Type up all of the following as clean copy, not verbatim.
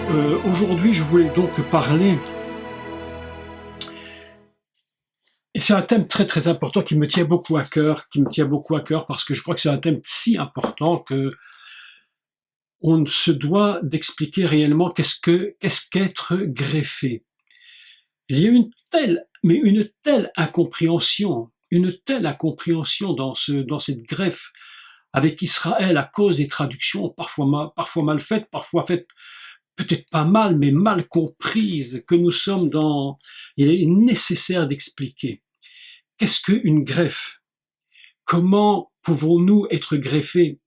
Aujourd'hui, je voulais donc parler, et c'est un thème très très important qui me tient beaucoup à cœur, parce que je crois que c'est un thème si important que on se doit d'expliquer réellement qu'est-ce qu'être greffé. Il y a une telle incompréhension dans cette greffe avec Israël à cause des traductions parfois mal faites, parfois faites peut-être pas mal, mais mal comprises, que nous sommes dans... Il est nécessaire d'expliquer. Qu'est-ce qu'une greffe? Comment pouvons-nous être greffés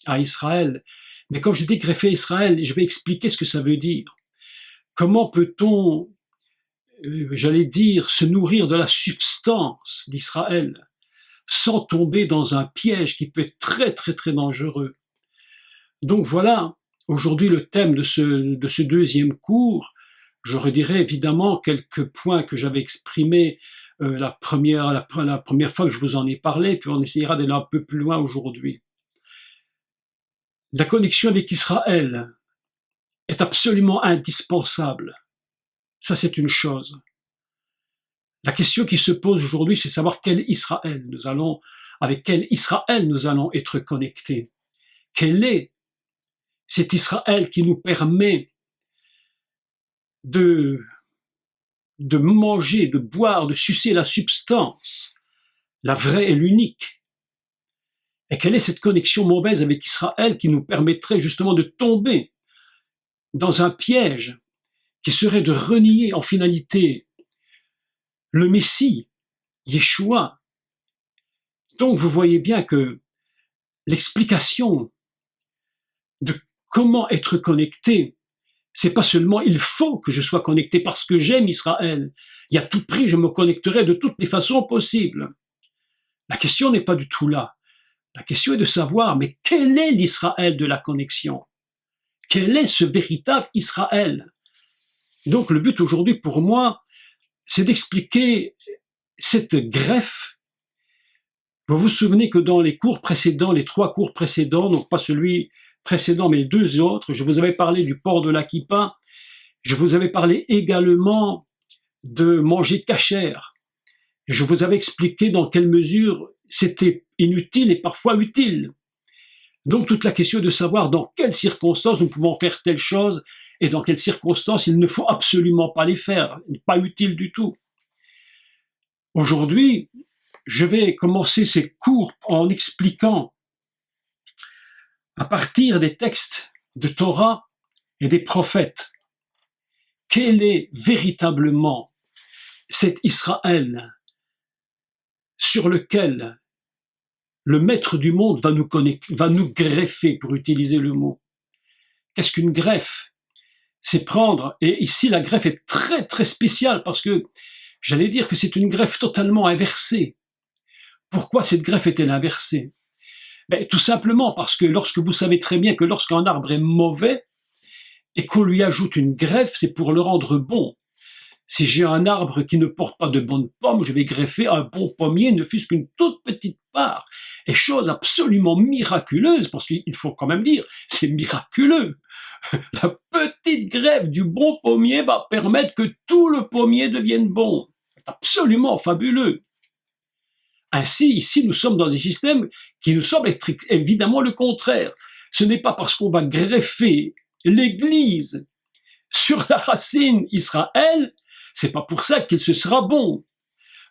à Israël? Mais quand je dis greffé à Israël, je vais expliquer ce que ça veut dire. Comment peut-on, j'allais dire, se nourrir de la substance d'Israël sans tomber dans un piège qui peut être très très très dangereux? Donc voilà, aujourd'hui le thème de ce deuxième cours. Je redirai évidemment quelques points que j'avais exprimés la première fois que je vous en ai parlé, puis on essayera d'aller un peu plus loin aujourd'hui. La connexion avec Israël est absolument indispensable. Ça, c'est une chose. La question qui se pose aujourd'hui, c'est savoir avec quel Israël nous allons être connectés. Quel est cet Israël qui nous permet de manger, de boire, de sucer la substance, la vraie et l'unique? Et quelle est cette connexion mauvaise avec Israël qui nous permettrait justement de tomber dans un piège qui serait de renier en finalité le Messie, Yeshua? Donc vous voyez bien que l'explication de comment être connecté, c'est pas seulement il faut que je sois connecté parce que j'aime Israël, et à tout prix je me connecterai de toutes les façons possibles. La question n'est pas du tout là. La question est de savoir, mais quel est l'Israël de la connexion? Quel est ce véritable Israël? Donc le but aujourd'hui pour moi, c'est d'expliquer cette greffe. Vous vous souvenez que dans les cours précédents, les 3 cours précédents, donc pas celui précédent mais les 2 autres, je vous avais parlé du port de la kippa, je vous avais parlé également de manger cachère, et je vous avais expliqué dans quelle mesure c'était inutile et parfois utile. Donc toute la question est de savoir dans quelles circonstances nous pouvons faire telle chose et dans quelles circonstances il ne faut absolument pas les faire, pas utile du tout. Aujourd'hui, je vais commencer ces cours en expliquant à partir des textes de Torah et des prophètes quel est véritablement cet Israël sur lequel le maître du monde va nous greffer, pour utiliser le mot. Qu'est-ce qu'une greffe? C'est prendre, et ici la greffe est très très spéciale parce que j'allais dire que c'est une greffe totalement inversée. Pourquoi cette greffe est-elle inversée? Tout simplement parce que lorsque vous savez très bien que lorsqu'un arbre est mauvais et qu'on lui ajoute une greffe, c'est pour le rendre bon. Si j'ai un arbre qui ne porte pas de bonnes pommes, je vais greffer un bon pommier, ne fût-ce qu'une toute petite part. Et chose absolument miraculeuse, parce qu'il faut quand même dire, c'est miraculeux. La petite greffe du bon pommier va permettre que tout le pommier devienne bon. C'est absolument fabuleux. Ainsi, ici, nous sommes dans un système qui nous semble être évidemment le contraire. Ce n'est pas parce qu'on va greffer l'Église sur la racine Israël, c'est pas pour ça qu'il se sera bon.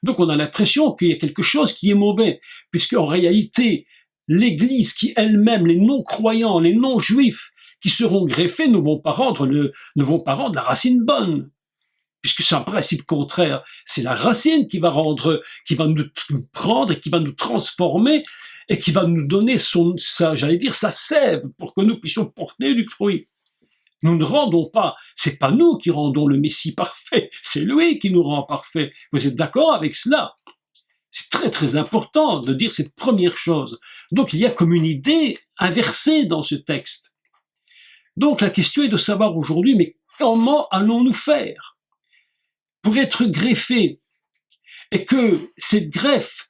Donc on a l'impression qu'il y a quelque chose qui est mauvais, puisque en réalité, l'Église qui elle-même, les non-croyants, les non-juifs qui seront greffés ne vont pas rendre la racine bonne. Puisque c'est un principe contraire, c'est la racine qui va nous prendre et qui va nous transformer et qui va nous donner sa sève pour que nous puissions porter du fruit. Nous ne rendons pas, c'est pas nous qui rendons le Messie parfait, c'est lui qui nous rend parfait. Vous êtes d'accord avec cela? C'est très très important de dire cette première chose. Donc il y a comme une idée inversée dans ce texte. Donc la question est de savoir aujourd'hui, mais comment allons-nous faire pour être greffés et que cette greffe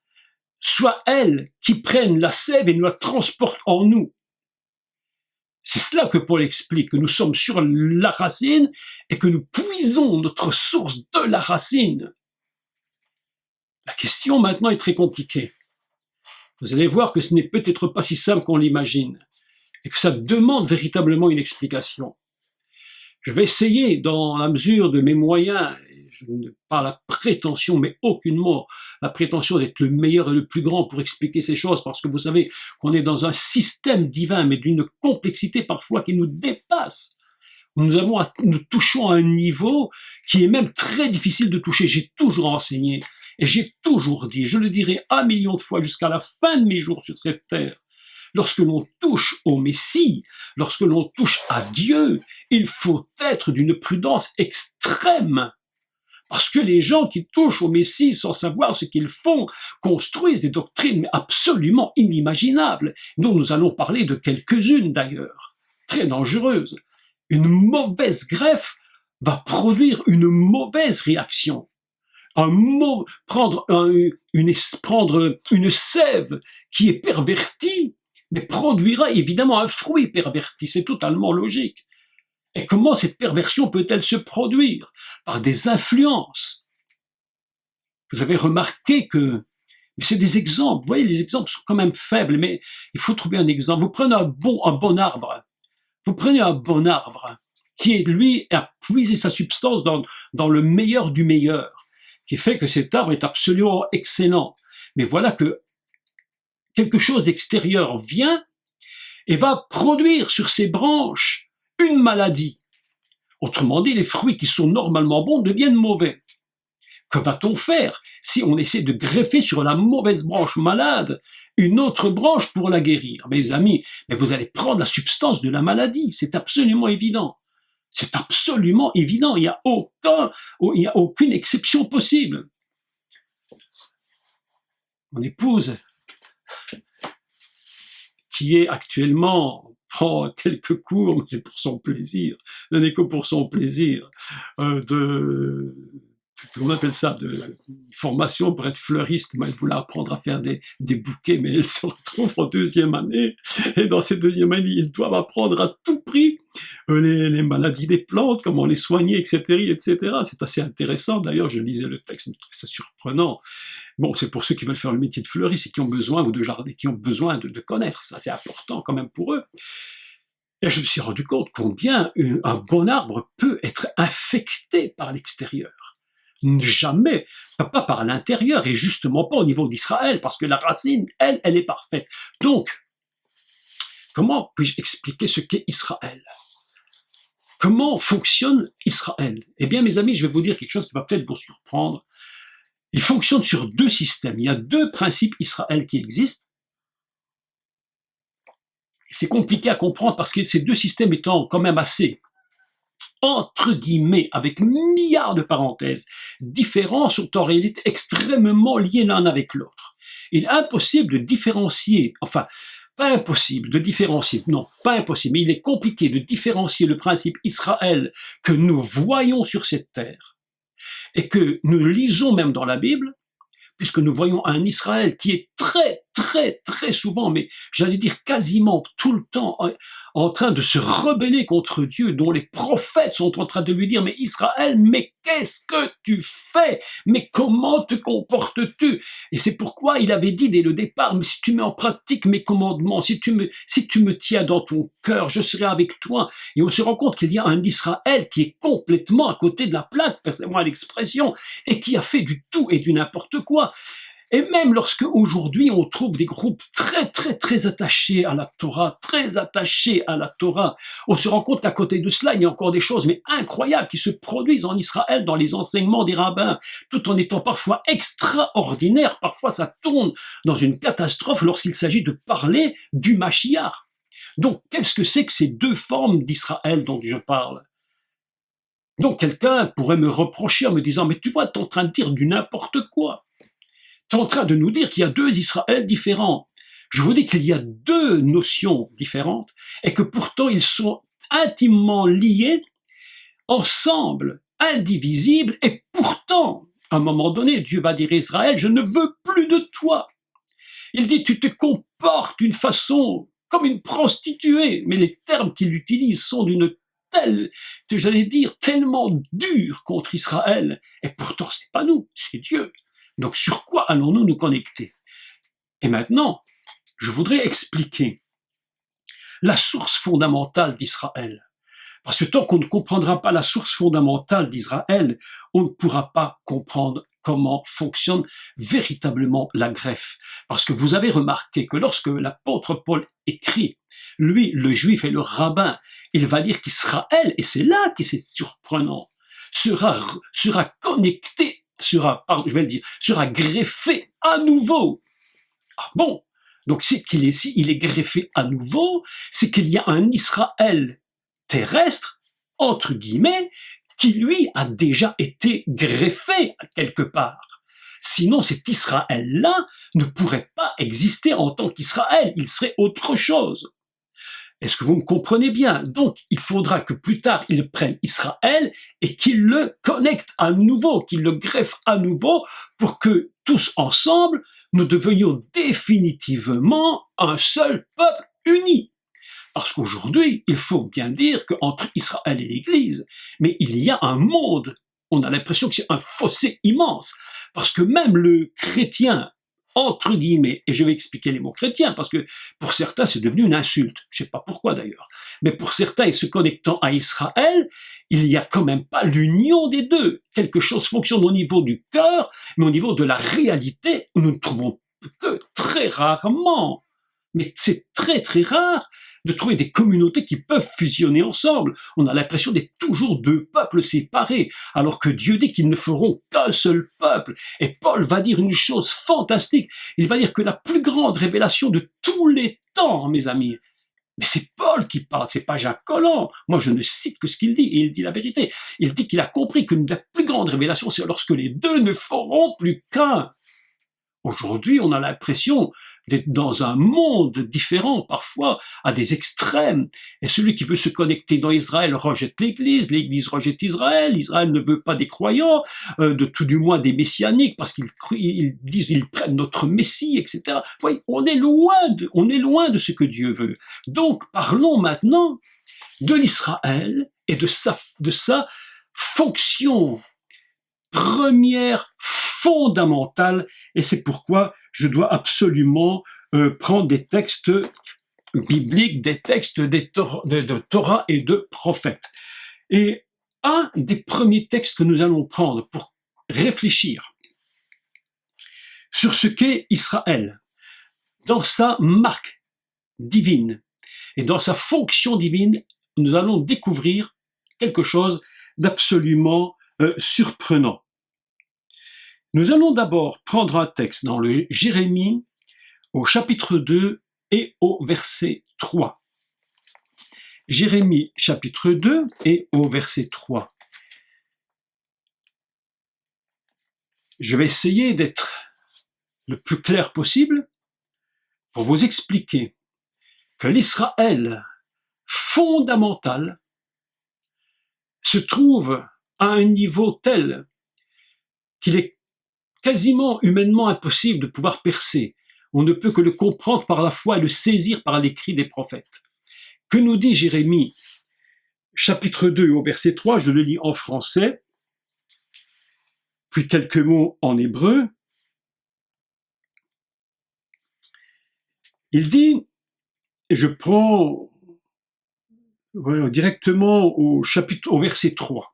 soit elle qui prenne la sève et nous la transporte en nous? C'est cela que Paul explique, que nous sommes sur la racine et que nous puisons notre source de la racine. La question maintenant est très compliquée. Vous allez voir que ce n'est peut-être pas si simple qu'on l'imagine et que ça demande véritablement une explication. Je vais essayer, dans la mesure de mes moyens, et je n'ai pas la prétention, mais aucunement la prétention d'être le meilleur et le plus grand pour expliquer ces choses, parce que vous savez qu'on est dans un système divin, mais d'une complexité parfois qui nous dépasse. Nous touchons à un niveau qui est même très difficile de toucher. J'ai toujours enseigné et j'ai toujours dit, je le dirai 1 million de fois jusqu'à la fin de mes jours sur cette terre, lorsque l'on touche au Messie, lorsque l'on touche à Dieu, il faut être d'une prudence extrême. Parce que les gens qui touchent au Messie sans savoir ce qu'ils font construisent des doctrines absolument inimaginables, dont nous allons parler de quelques-unes d'ailleurs, très dangereuses. Une mauvaise greffe va produire une mauvaise réaction. Prendre une sève qui est pervertie, mais produira évidemment un fruit perverti, c'est totalement logique. Et comment cette perversion peut-elle se produire? Par des influences. Vous avez remarqué que, mais c'est des exemples, vous voyez, les exemples sont quand même faibles, mais il faut trouver un exemple. Vous prenez un bon arbre, vous prenez un bon arbre, qui lui a puisé sa substance dans le meilleur du meilleur, qui fait que cet arbre est absolument excellent. Mais voilà que quelque chose d'extérieur vient et va produire sur ses branches une maladie. Autrement dit, les fruits qui sont normalement bons deviennent mauvais. Que va-t-on faire si on essaie de greffer sur la mauvaise branche malade une autre branche pour la guérir? Mes amis, mais vous allez prendre la substance de la maladie, c'est absolument évident. C'est absolument évident, il n'y a aucune exception possible. Mon épouse, qui est actuellement, prend quelques cours, mais c'est pour son plaisir, ce n'est que pour son plaisir, on appelle ça, de formation pour être fleuriste. Elle voulait apprendre à faire des bouquets, mais elle se retrouve en 2e année, et dans cette 2e année, ils doivent apprendre à tout prix les maladies des plantes, comment les soigner, etc. C'est assez intéressant, d'ailleurs, je lisais le texte, je trouvais ça surprenant. Bon, c'est pour ceux qui veulent faire le métier de fleuriste et qui ont besoin, ou de jardin, qui ont besoin de connaître, ça c'est important quand même pour eux. Et je me suis rendu compte combien un bon arbre peut être infecté par l'extérieur. Jamais, pas par l'intérieur, et justement pas au niveau d'Israël, parce que la racine, elle est parfaite. Donc, comment puis-je expliquer ce qu'est Israël? Comment fonctionne Israël? Eh bien, mes amis, je vais vous dire quelque chose qui va peut-être vous surprendre. Il fonctionne sur 2 systèmes. Il y a 2 principes Israël qui existent. C'est compliqué à comprendre parce que ces 2 systèmes étant quand même assez, entre guillemets, avec milliards de parenthèses, différents, sont en réalité extrêmement liés l'un avec l'autre. Il est impossible de différencier, enfin, pas impossible de différencier, non, pas impossible, mais il est compliqué de différencier le principe Israël que nous voyons sur cette terre et que nous lisons même dans la Bible, puisque nous voyons un Israël qui est très souvent, mais j'allais dire quasiment tout le temps, en train de se rebeller contre Dieu, dont les prophètes sont en train de lui dire, mais Israël, mais qu'est-ce que tu fais? Mais comment te comportes-tu? Et c'est pourquoi il avait dit dès le départ, mais si tu mets en pratique mes commandements, si tu me tiens dans ton cœur, je serai avec toi. Et on se rend compte qu'il y a un Israël qui est complètement à côté de la plaque, passez-moi l'expression, et qui a fait du tout et du n'importe quoi. Et même lorsque aujourd'hui on trouve des groupes très attachés à la Torah, on se rend compte qu'à côté de cela, il y a encore des choses mais incroyables qui se produisent en Israël dans les enseignements des rabbins, tout en étant parfois extraordinaires. Parfois ça tourne dans une catastrophe lorsqu'il s'agit de parler du Mashiach. Donc qu'est-ce que c'est que ces 2 formes d'Israël dont je parle? Donc quelqu'un pourrait me reprocher en me disant, mais tu vois, tu es en train de dire du n'importe quoi. Tu es en train de nous dire qu'il y a 2 Israël différents. Je vous dis qu'il y a 2 notions différentes et que pourtant ils sont intimement liés, ensemble, indivisibles, et pourtant, à un moment donné, Dieu va dire à Israël, je ne veux plus de toi. Il dit, tu te comportes d'une façon comme une prostituée, mais les termes qu'il utilise sont d'une telle, j'allais dire, tellement durs contre Israël, et pourtant c'est pas nous, c'est Dieu. Donc sur quoi allons-nous nous connecter? Et maintenant, je voudrais expliquer la source fondamentale d'Israël. Parce que tant qu'on ne comprendra pas la source fondamentale d'Israël, on ne pourra pas comprendre comment fonctionne véritablement la greffe. Parce que vous avez remarqué que lorsque l'apôtre Paul écrit, lui, le juif et le rabbin, il va dire qu'Israël, et c'est là que c'est surprenant, sera connecté, sera greffé à nouveau. Ah bon? Donc c'est qu'il est, si il est greffé à nouveau, c'est qu'il y a un Israël terrestre, entre guillemets, qui lui a déjà été greffé quelque part. Sinon, cet Israël-là ne pourrait pas exister en tant qu'Israël, il serait autre chose. Est-ce que vous me comprenez bien? Donc, il faudra que plus tard, il prenne Israël et qu'il le connecte à nouveau, qu'il le greffe à nouveau pour que tous ensemble, nous devenions définitivement un seul peuple uni. Parce qu'aujourd'hui, il faut bien dire qu'entre Israël et l'Église, mais il y a un monde, on a l'impression que c'est un fossé immense, parce que même le chrétien, entre guillemets, et je vais expliquer les mots chrétiens, parce que pour certains c'est devenu une insulte, je ne sais pas pourquoi d'ailleurs, mais pour certains, et se connectant à Israël, il n'y a quand même pas l'union des deux. Quelque chose fonctionne au niveau du cœur, mais au niveau de la réalité, nous ne trouvons que très rarement, mais c'est très très rare, de trouver des communautés qui peuvent fusionner ensemble. On a l'impression d'être toujours deux peuples séparés, alors que Dieu dit qu'ils ne feront qu'un seul peuple. Et Paul va dire une chose fantastique. Il va dire que la plus grande révélation de tous les temps, mes amis, mais c'est Paul qui parle, c'est pas Jacques Collin. Moi, je ne cite que ce qu'il dit, et il dit la vérité. Il dit qu'il a compris que la plus grande révélation, c'est lorsque les deux ne feront plus qu'un. Aujourd'hui, on a l'impression d'être dans un monde différent, parfois à des extrêmes. Et celui qui veut se connecter dans Israël rejette l'Église rejette Israël ne veut pas des croyants, de tout du moins des messianiques, parce qu'ils disent ils prennent notre Messie, etc. Vous voyez, on est loin de ce que Dieu veut. Donc, parlons maintenant de l'Israël et de sa fonction première, fondamentale, et c'est pourquoi je dois absolument prendre des textes bibliques, des textes de Torah et de prophètes. Et un des premiers textes que nous allons prendre pour réfléchir sur ce qu'est Israël, dans sa marque divine et dans sa fonction divine, nous allons découvrir quelque chose d'absolument surprenant. Nous allons d'abord prendre un texte dans le Jérémie au chapitre 2 et au verset 3. Jérémie chapitre 2 et au verset 3. Je vais essayer d'être le plus clair possible pour vous expliquer que l'Israël fondamental se trouve à un niveau tel qu'il est quasiment humainement impossible de pouvoir percer. On ne peut que le comprendre par la foi et le saisir par l'écrit des prophètes. Que nous dit Jérémie, chapitre 2 au verset 3, je le lis en français, puis quelques mots en hébreu. Il dit, et je prends directement au verset 3.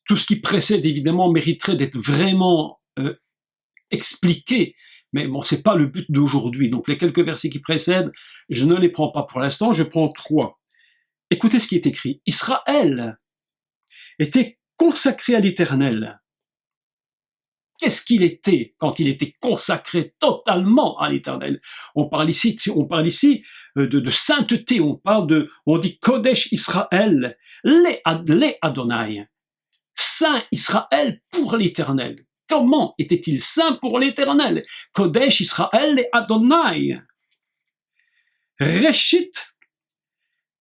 Tout ce qui précède, évidemment, mériterait d'être vraiment expliqué, mais bon, c'est pas le but d'aujourd'hui. Donc, les quelques versets qui précèdent, je ne les prends pas pour l'instant, je prends 3. Écoutez ce qui est écrit. Israël était consacré à l'Éternel. Qu'est-ce qu'il était quand il était consacré totalement à l'Éternel? On parle ici de sainteté, on dit Kodesh Israël, les Adonai. Saint Israël pour l'Éternel. Comment était-il saint pour l'Éternel? Kodesh Israël et Adonai. Réchit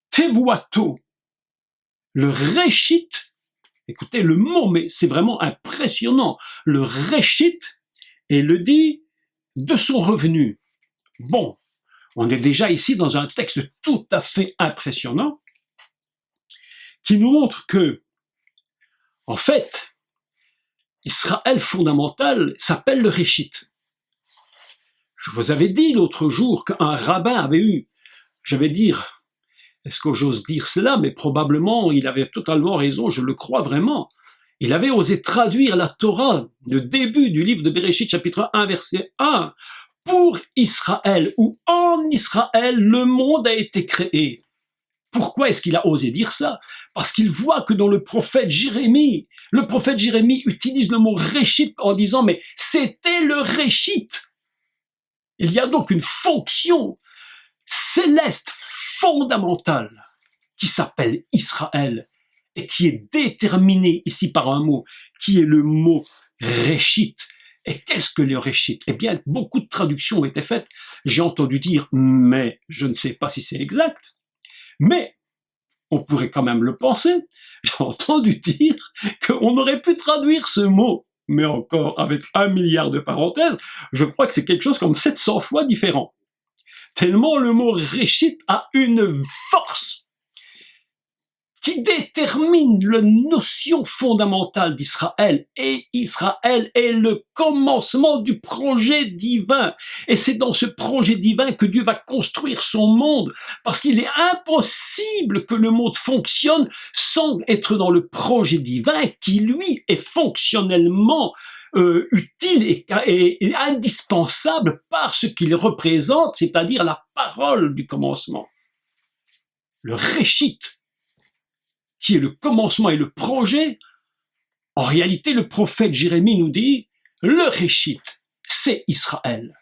Tevuato. Le réchit, écoutez le mot, mais c'est vraiment impressionnant. Le réchit, et le dit de son revenu. Bon, On est déjà ici dans un texte tout à fait impressionnant qui nous montre que, en fait, Israël fondamental s'appelle le Réchit. Je vous avais dit l'autre jour qu'un rabbin avait eu, je vais dire, est-ce que j'ose dire cela, mais probablement il avait totalement raison, je le crois vraiment. Il avait osé traduire la Torah, le début du livre de Bereshit, chapitre 1, verset 1, pour Israël, où en Israël, le monde a été créé. Pourquoi est-ce qu'il a osé dire ça? Parce qu'il voit que dans le prophète Jérémie utilise le mot Réchit en disant, mais c'était le Réchit. Il y a donc une fonction céleste, fondamentale, qui s'appelle Israël, et qui est déterminée ici par un mot, qui est le mot Réchit. Et qu'est-ce que le Réchit? Eh bien, beaucoup de traductions ont été faites. J'ai entendu dire, mais je ne sais pas si c'est exact. Mais on pourrait quand même le penser. J'ai entendu dire qu'on aurait pu traduire ce mot, mais encore avec 1 milliard de parenthèses, je crois que c'est quelque chose comme 700 fois différent. Tellement le mot Réchit a une force qui détermine la notion fondamentale d'Israël. Et Israël est le commencement du projet divin. Et c'est dans ce projet divin que Dieu va construire son monde, parce qu'il est impossible que le monde fonctionne sans être dans le projet divin qui, lui, est fonctionnellement utile et indispensable par ce qu'il représente, c'est-à-dire la parole du commencement. Le Réchit, qui est le commencement et le projet, en réalité, le prophète Jérémie nous dit, le Réchit, c'est Israël.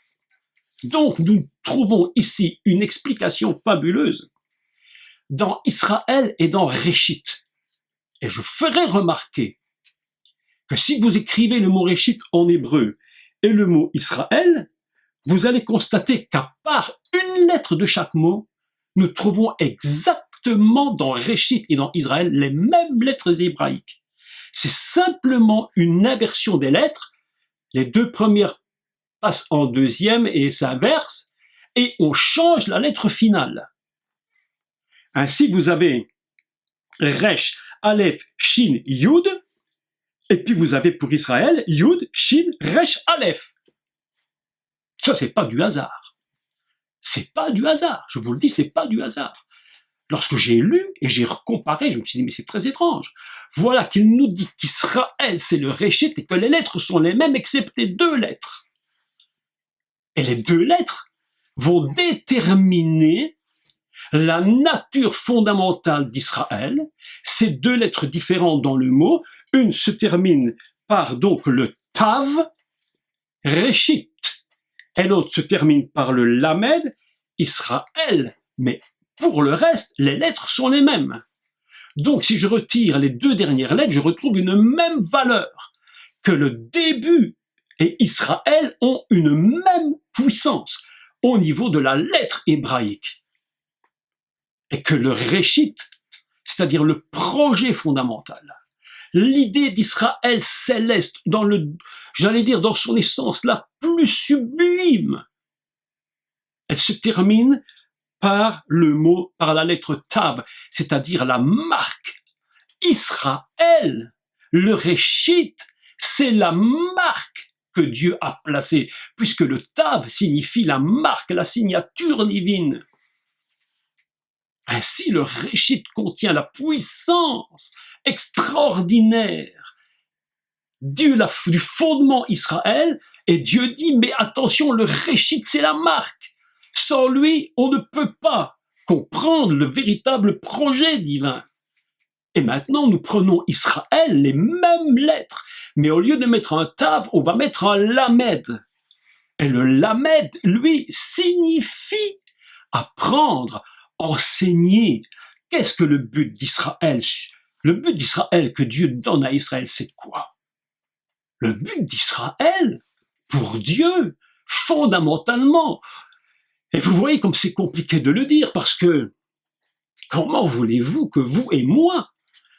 Donc, nous trouvons ici une explication fabuleuse dans Israël et dans Réchit. Et je ferai remarquer que si vous écrivez le mot Réchit en hébreu et le mot Israël, vous allez constater qu'à part une lettre de chaque mot, nous trouvons exactement dans Réchit et dans Israël les mêmes lettres hébraïques. C'est simplement une inversion des lettres. Les deux premières passent en deuxième et s'inversent, et on change la lettre finale. Ainsi, vous avez Resh, Aleph, Shin, Yud, et puis vous avez pour Israël Yud, Shin, Resh, Aleph. Ça, c'est pas du hasard. C'est pas du hasard. Je vous le dis, c'est pas du hasard. Lorsque j'ai lu et j'ai comparé, je me suis dit, mais c'est très étrange. Voilà qu'il nous dit qu'Israël, c'est le Réchit et que les lettres sont les mêmes excepté 2 lettres. Et les 2 lettres vont déterminer la nature fondamentale d'Israël. Ces 2 lettres différentes dans le mot, une se termine par donc le Tav, Réchit, et l'autre se termine par le Lamed, Israël. Mais pour le reste, les lettres sont les mêmes. Donc si je retire les 2 dernières lettres, je retrouve une même valeur, que le début et Israël ont une même puissance au niveau de la lettre hébraïque. Et que le Réchit, c'est-à-dire le projet fondamental, l'idée d'Israël céleste dans dans son essence la plus sublime, elle se termine par la lettre Tav, c'est-à-dire la marque. Israël, le Réchit, c'est la marque que Dieu a placée, puisque le Tav signifie la marque, la signature divine. Ainsi, le Réchit contient la puissance extraordinaire du fondement Israël, et Dieu dit, mais attention, le Réchit, c'est la marque. Sans lui, on ne peut pas comprendre le véritable projet divin. Et maintenant, nous prenons Israël, les mêmes lettres, mais au lieu de mettre un Tav, on va mettre un Lamed. Et le Lamed, lui, signifie apprendre, enseigner. Qu'est-ce que le but d'Israël? Le but d'Israël que Dieu donne à Israël, c'est quoi? Le but d'Israël, pour Dieu, fondamentalement. Et vous voyez comme c'est compliqué de le dire, parce que comment voulez-vous que vous et moi,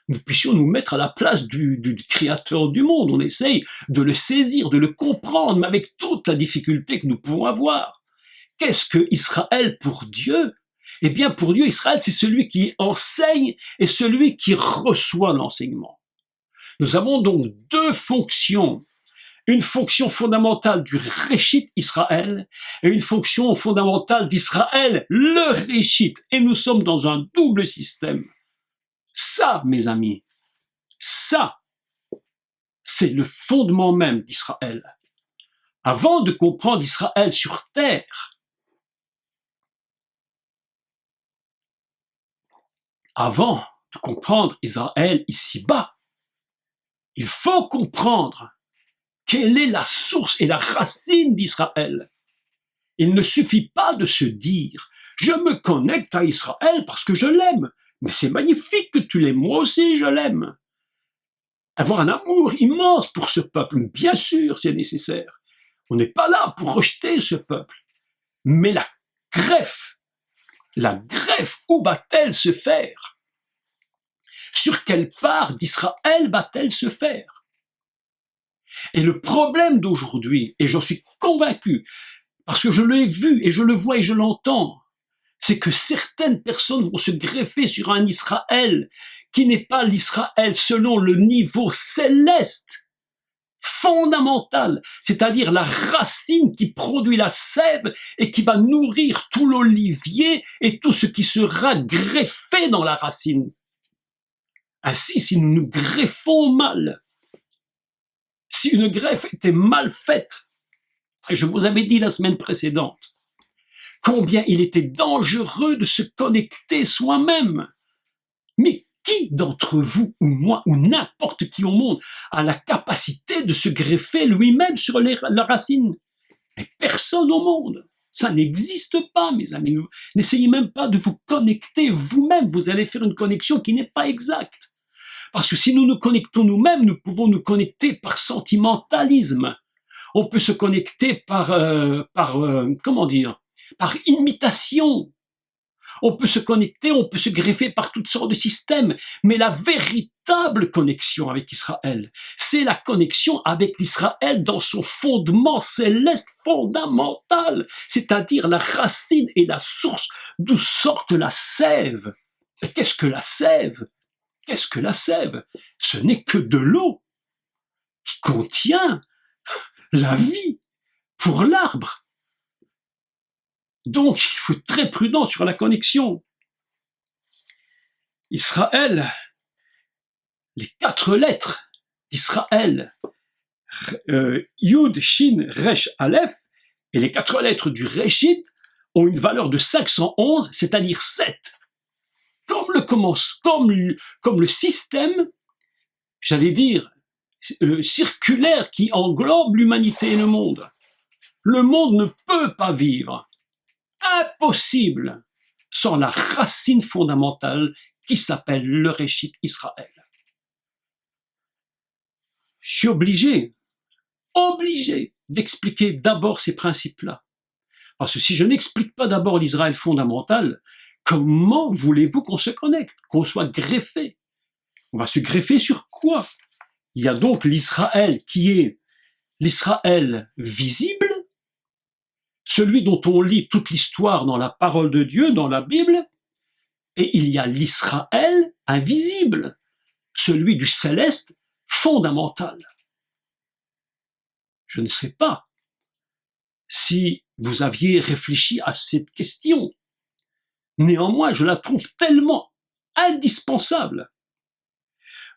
nous puissions nous mettre à la place du créateur du monde? On essaye de le saisir, de le comprendre, mais avec toute la difficulté que nous pouvons avoir. qu'est-ce que Israël pour Dieu? Eh bien, pour Dieu, Israël, c'est celui qui enseigne et celui qui reçoit l'enseignement. Nous avons donc deux fonctions. Une fonction fondamentale du Réchit Israël et une fonction fondamentale d'Israël, le Réchit. Et nous sommes dans un double système. Ça, mes amis, ça, c'est le fondement même d'Israël. Avant de comprendre Israël sur terre, avant de comprendre Israël ici-bas, il faut comprendre quelle est la source et la racine d'Israël. Il ne suffit pas de se dire « je me connecte à Israël parce que je l'aime ». Mais c'est magnifique que tu l'aimes, moi aussi je l'aime. Avoir un amour immense pour ce peuple, bien sûr c'est nécessaire. On n'est pas là pour rejeter ce peuple. Mais la greffe, où va-t-elle se faire? Sur quelle part d'Israël va-t-elle se faire? Et le problème d'aujourd'hui, et j'en suis convaincu, parce que je l'ai vu et je le vois et je l'entends, c'est que certaines personnes vont se greffer sur un Israël qui n'est pas l'Israël selon le niveau céleste, fondamental, c'est-à-dire la racine qui produit la sève et qui va nourrir tout l'olivier et tout ce qui sera greffé dans la racine. Ainsi, si nous nous greffons mal, si une greffe était mal faite, et je vous avais dit la semaine précédente, combien il était dangereux de se connecter soi-même. Mais qui d'entre vous ou moi ou n'importe qui au monde a la capacité de se greffer lui-même sur la racine? Mais personne au monde. Ça n'existe pas, mes amis. N'essayez même pas de vous connecter vous-même. Vous allez faire une connexion qui n'est pas exacte. Parce que si nous nous connectons nous-mêmes, nous pouvons nous connecter par sentimentalisme. On peut se connecter par imitation. On peut se connecter, on peut se greffer par toutes sortes de systèmes. Mais la véritable connexion avec Israël, c'est la connexion avec l'Israël dans son fondement céleste fondamental, c'est-à-dire la racine et la source d'où sorte la sève. Et qu'est-ce que la sève? Qu'est-ce que la sève? Ce n'est que de l'eau qui contient la vie pour l'arbre. Donc, il faut être très prudent sur la connexion. Israël, les 4 lettres d'Israël, Yud, Shin, Resh, Aleph, et les 4 lettres du Réchit ont une valeur de 511, c'est-à-dire 7. Comme le système, j'allais dire, circulaire qui englobe l'humanité et le monde. Le monde ne peut pas vivre. Impossible sans la racine fondamentale qui s'appelle le Réchit Israël. Je suis obligé d'expliquer d'abord ces principes-là. Parce que si je n'explique pas d'abord l'Israël fondamental, comment voulez-vous qu'on se connecte, qu'on soit greffé? On va se greffer sur quoi? Il y a donc l'Israël qui est l'Israël visible, celui dont on lit toute l'histoire dans la parole de Dieu, dans la Bible, et il y a l'Israël invisible, celui du céleste fondamental. Je ne sais pas si vous aviez réfléchi à cette question. Néanmoins, je la trouve tellement indispensable.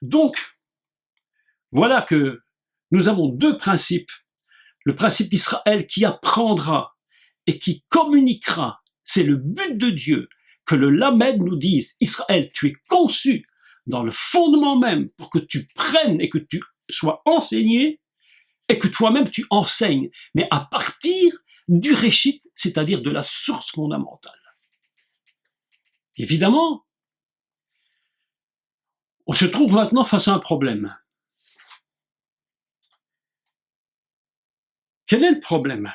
Donc, voilà que nous avons 2 principes. Le principe d'Israël qui apprendra et qui communiquera, c'est le but de Dieu, que le Lamed nous dise, Israël, tu es conçu dans le fondement même pour que tu prennes et que tu sois enseigné et que toi-même tu enseignes, mais à partir du Réchit, c'est-à-dire de la source fondamentale. Évidemment, on se trouve maintenant face à un problème. Quel est le problème?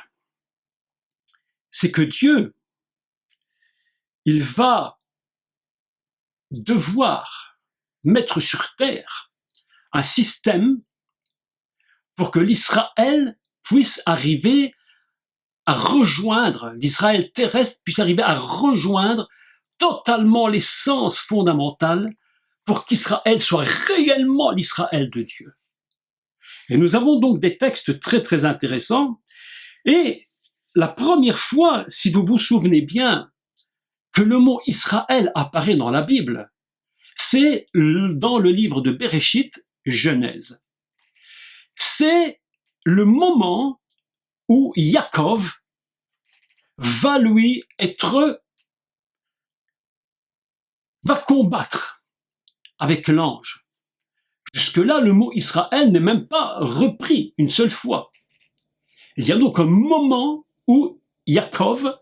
C'est que Dieu, il va devoir mettre sur terre un système pour que l'Israël puisse arriver à rejoindre, l'Israël terrestre puisse arriver à rejoindre totalement l'essence fondamentale pour qu'Israël soit réellement l'Israël de Dieu. Et nous avons donc des textes très très intéressants. Et la première fois, si vous vous souvenez bien, que le mot Israël apparaît dans la Bible, c'est dans le livre de Bereshit, Genèse. C'est le moment où Yaakov va combattre avec l'ange. Jusque-là, le mot Israël n'est même pas repris une seule fois. Il y a donc un moment où Yaakov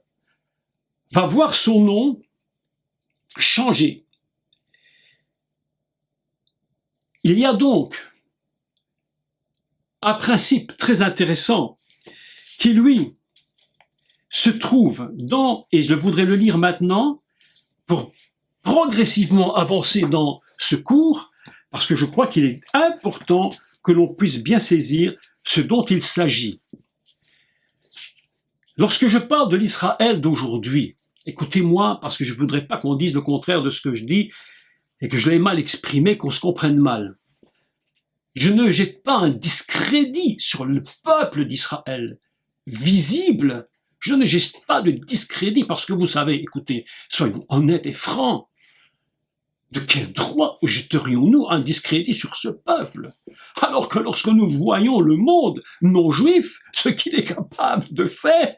va voir son nom changer. Il y a donc un principe très intéressant qui, lui, se trouve dans, et je voudrais le lire maintenant, pour progressivement avancer dans ce cours, parce que je crois qu'il est important que l'on puisse bien saisir ce dont il s'agit. Lorsque je parle de l'Israël d'aujourd'hui, écoutez-moi, parce que je ne voudrais pas qu'on dise le contraire de ce que je dis, et que je l'ai mal exprimé, qu'on se comprenne mal. Je ne jette pas un discrédit sur le peuple d'Israël, visible. Je ne jette pas de discrédit, parce que vous savez, écoutez, soyons honnêtes et francs, de quel droit jetterions-nous un discrédit sur ce peuple? Alors que lorsque nous voyons le monde non-juif, ce qu'il est capable de faire,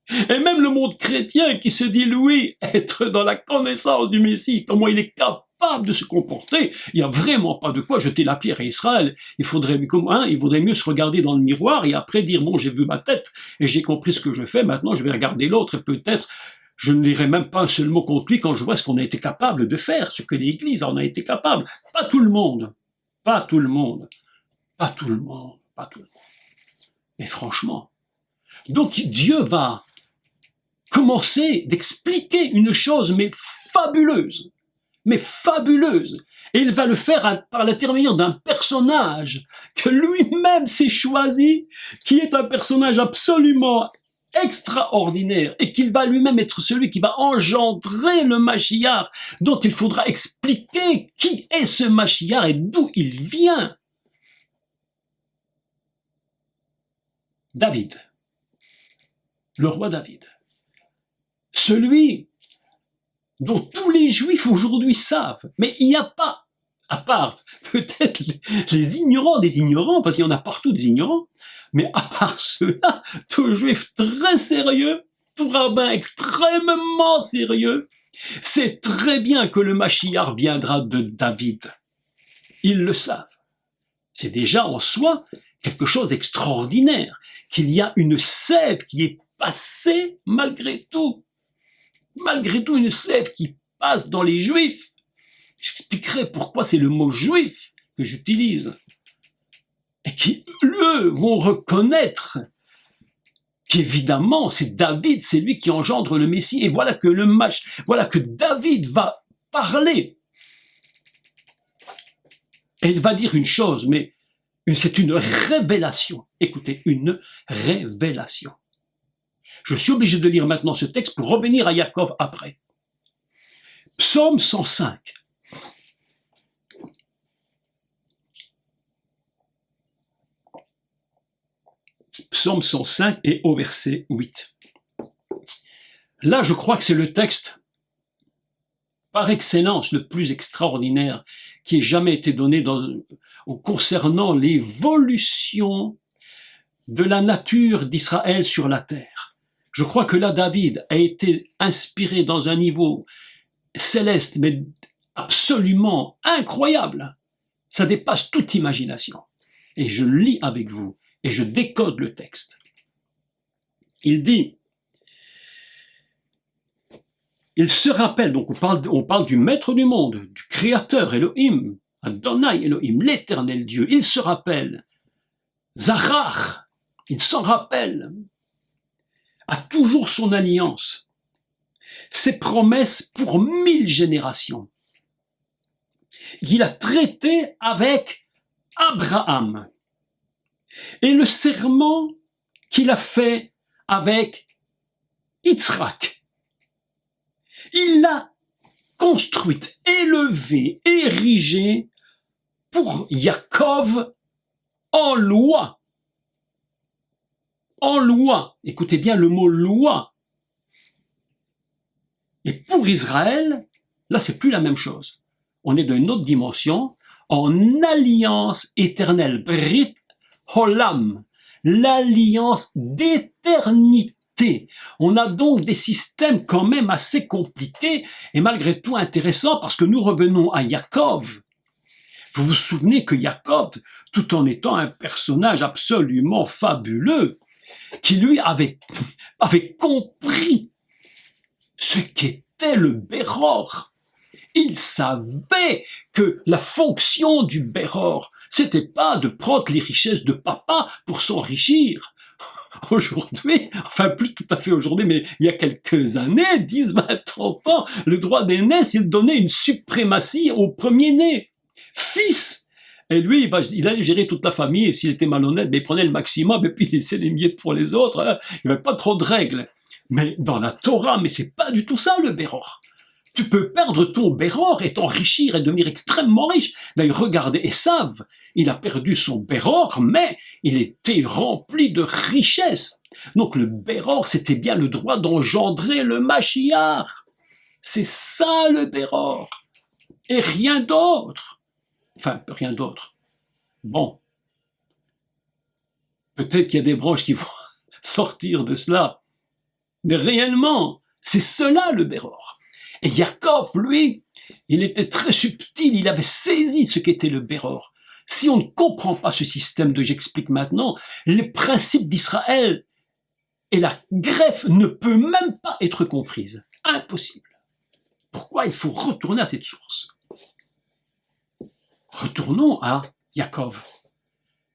et même le monde chrétien qui se dit, lui, être dans la connaissance du Messie, comment il est capable de se comporter, il n'y a vraiment pas de quoi jeter la pierre à Israël. Il vaudrait mieux se regarder dans le miroir et après dire, bon, j'ai vu ma tête et j'ai compris ce que je fais, maintenant je vais regarder l'autre et peut-être je ne dirai même pas un seul mot contre lui quand je vois ce qu'on a été capable de faire, ce que l'Église en a été capable. Pas tout le monde, pas tout le monde, pas tout le monde, pas tout le monde. Mais franchement, donc Dieu va commencer d'expliquer une chose, mais fabuleuse. Et il va le faire par l'intermédiaire d'un personnage que lui-même s'est choisi, qui est un personnage absolument extraordinaire, et qu'il va lui-même être celui qui va engendrer le Mashiach, dont il faudra expliquer qui est ce Mashiach et d'où il vient. David, le roi David. Celui dont tous les Juifs aujourd'hui savent, mais il n'y a pas, à part peut-être les ignorants des ignorants, parce qu'il y en a partout des ignorants, mais à part ceux-là, tout Juif très sérieux, tout rabbin extrêmement sérieux, sait très bien que le Mashiach viendra de David. Ils le savent. C'est déjà en soi quelque chose d'extraordinaire, qu'il y a une sève qui est passée malgré tout une sève qui passe dans les Juifs. J'expliquerai pourquoi c'est le mot juif que j'utilise. Et qui, eux, vont reconnaître qu'évidemment, c'est David, c'est lui qui engendre le Messie. Et voilà que David va parler. Et il va dire une chose, mais c'est une révélation. Écoutez, une révélation. Je suis obligé de lire maintenant ce texte pour revenir à Yaakov après. Psaume 105. Psaume 105 et au verset 8. Là, je crois que c'est le texte par excellence le plus extraordinaire qui ait jamais été donné concernant l'évolution de la nature d'Israël sur la terre. Je crois que là, David a été inspiré dans un niveau céleste, mais absolument incroyable. Ça dépasse toute imagination. Et je lis avec vous, et je décode le texte. Il dit, il se rappelle, donc on parle du maître du monde, du créateur Elohim, Adonai Elohim, l'éternel Dieu. Il se rappelle, Zachar, il s'en rappelle, a toujours son alliance, ses promesses pour 1000 générations. Il a traité avec Abraham et le serment qu'il a fait avec Yitzhak. Il l'a construite, élevée, érigée pour Yaakov en loi. En loi. Écoutez bien le mot loi. Et pour Israël, là, c'est plus la même chose. On est dans une autre dimension, en alliance éternelle. Brit Holam. L'alliance d'éternité. On a donc des systèmes quand même assez compliqués et malgré tout intéressants parce que nous revenons à Yaakov. Vous vous souvenez que Yaakov, tout en étant un personnage absolument fabuleux, qui lui avait compris ce qu'était le Béror. Il savait que la fonction du Béror, c'était pas de prendre les richesses de papa pour s'enrichir. Aujourd'hui, enfin plus tout à fait aujourd'hui, mais il y a quelques années, 10, 20, 30 ans, le droit d'aînesse, il donnait une suprématie au premier-né, fils. Et lui, il allait gérer toute la famille, et s'il était malhonnête, il prenait le maximum, et puis il laissait les miettes pour les autres, hein. Il n'y avait pas trop de règles. Mais dans la Torah, mais c'est pas du tout ça le Béror. Tu peux perdre ton Béror et t'enrichir et devenir extrêmement riche. D'ailleurs, regardez Esav, il a perdu son Béror, mais il était rempli de richesses. Donc le Béror, c'était bien le droit d'engendrer le Mashiach. C'est ça le Béror. Et rien d'autre. Enfin, rien d'autre. Bon. Peut-être qu'il y a des branches qui vont sortir de cela. Mais réellement, c'est cela le Béror. Et Yaakov, lui, il était très subtil, il avait saisi ce qu'était le Béror. Si on ne comprend pas ce système de j'explique maintenant, les principes d'Israël et la greffe ne peut même pas être comprise. Impossible. Pourquoi il faut retourner à cette source? Retournons à Yaakov.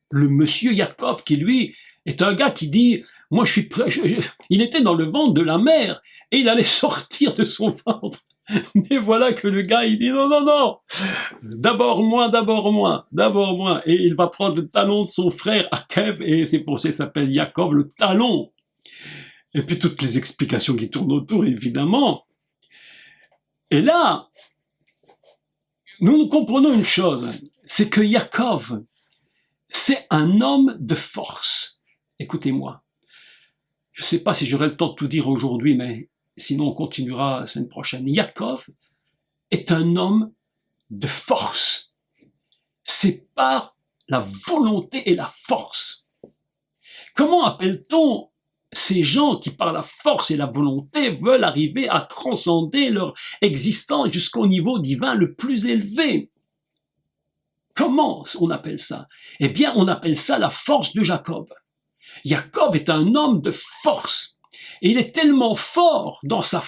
Le monsieur Yaakov qui, lui, est un gars qui dit « Moi, je suis prêt. » Il était dans le ventre de la mère et il allait sortir de son ventre. Mais voilà que le gars, il dit « Non, non, non. D'abord moi, d'abord moi, d'abord moi. » Et il va prendre le talon de son frère Akev et c'est pour ça qu'il s'appelle Yaakov, le talon. Et puis toutes les explications qui tournent autour, évidemment. Et là, nous comprenons une chose, c'est que Yaakov, c'est un homme de force. Écoutez-moi. Je ne sais pas si j'aurai le temps de tout dire aujourd'hui, mais sinon on continuera la semaine prochaine. Yaakov est un homme de force. C'est par la volonté et la force. Comment appelle-t-on ces gens qui, par la force et la volonté, veulent arriver à transcender leur existence jusqu'au niveau divin le plus élevé? Comment on appelle ça? Eh bien, on appelle ça la force de Jacob. Jacob est un homme de force. Et il est tellement fort dans sa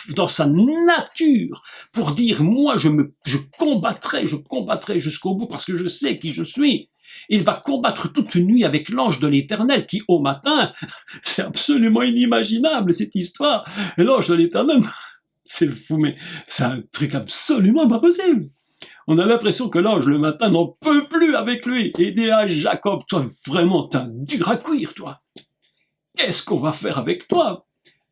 nature pour dire, moi, je combattrai jusqu'au bout parce que je sais qui je suis. Il va combattre toute une nuit avec l'ange de l'Éternel qui, au matin, c'est absolument inimaginable, cette histoire. Et l'ange de l'Éternel, c'est fou, mais c'est un truc absolument pas possible. On a l'impression que l'ange, le matin, n'en peut plus avec lui. Et il dit à Jacob, toi, vraiment, t'es un dur à cuire, toi. Qu'est-ce qu'on va faire avec toi?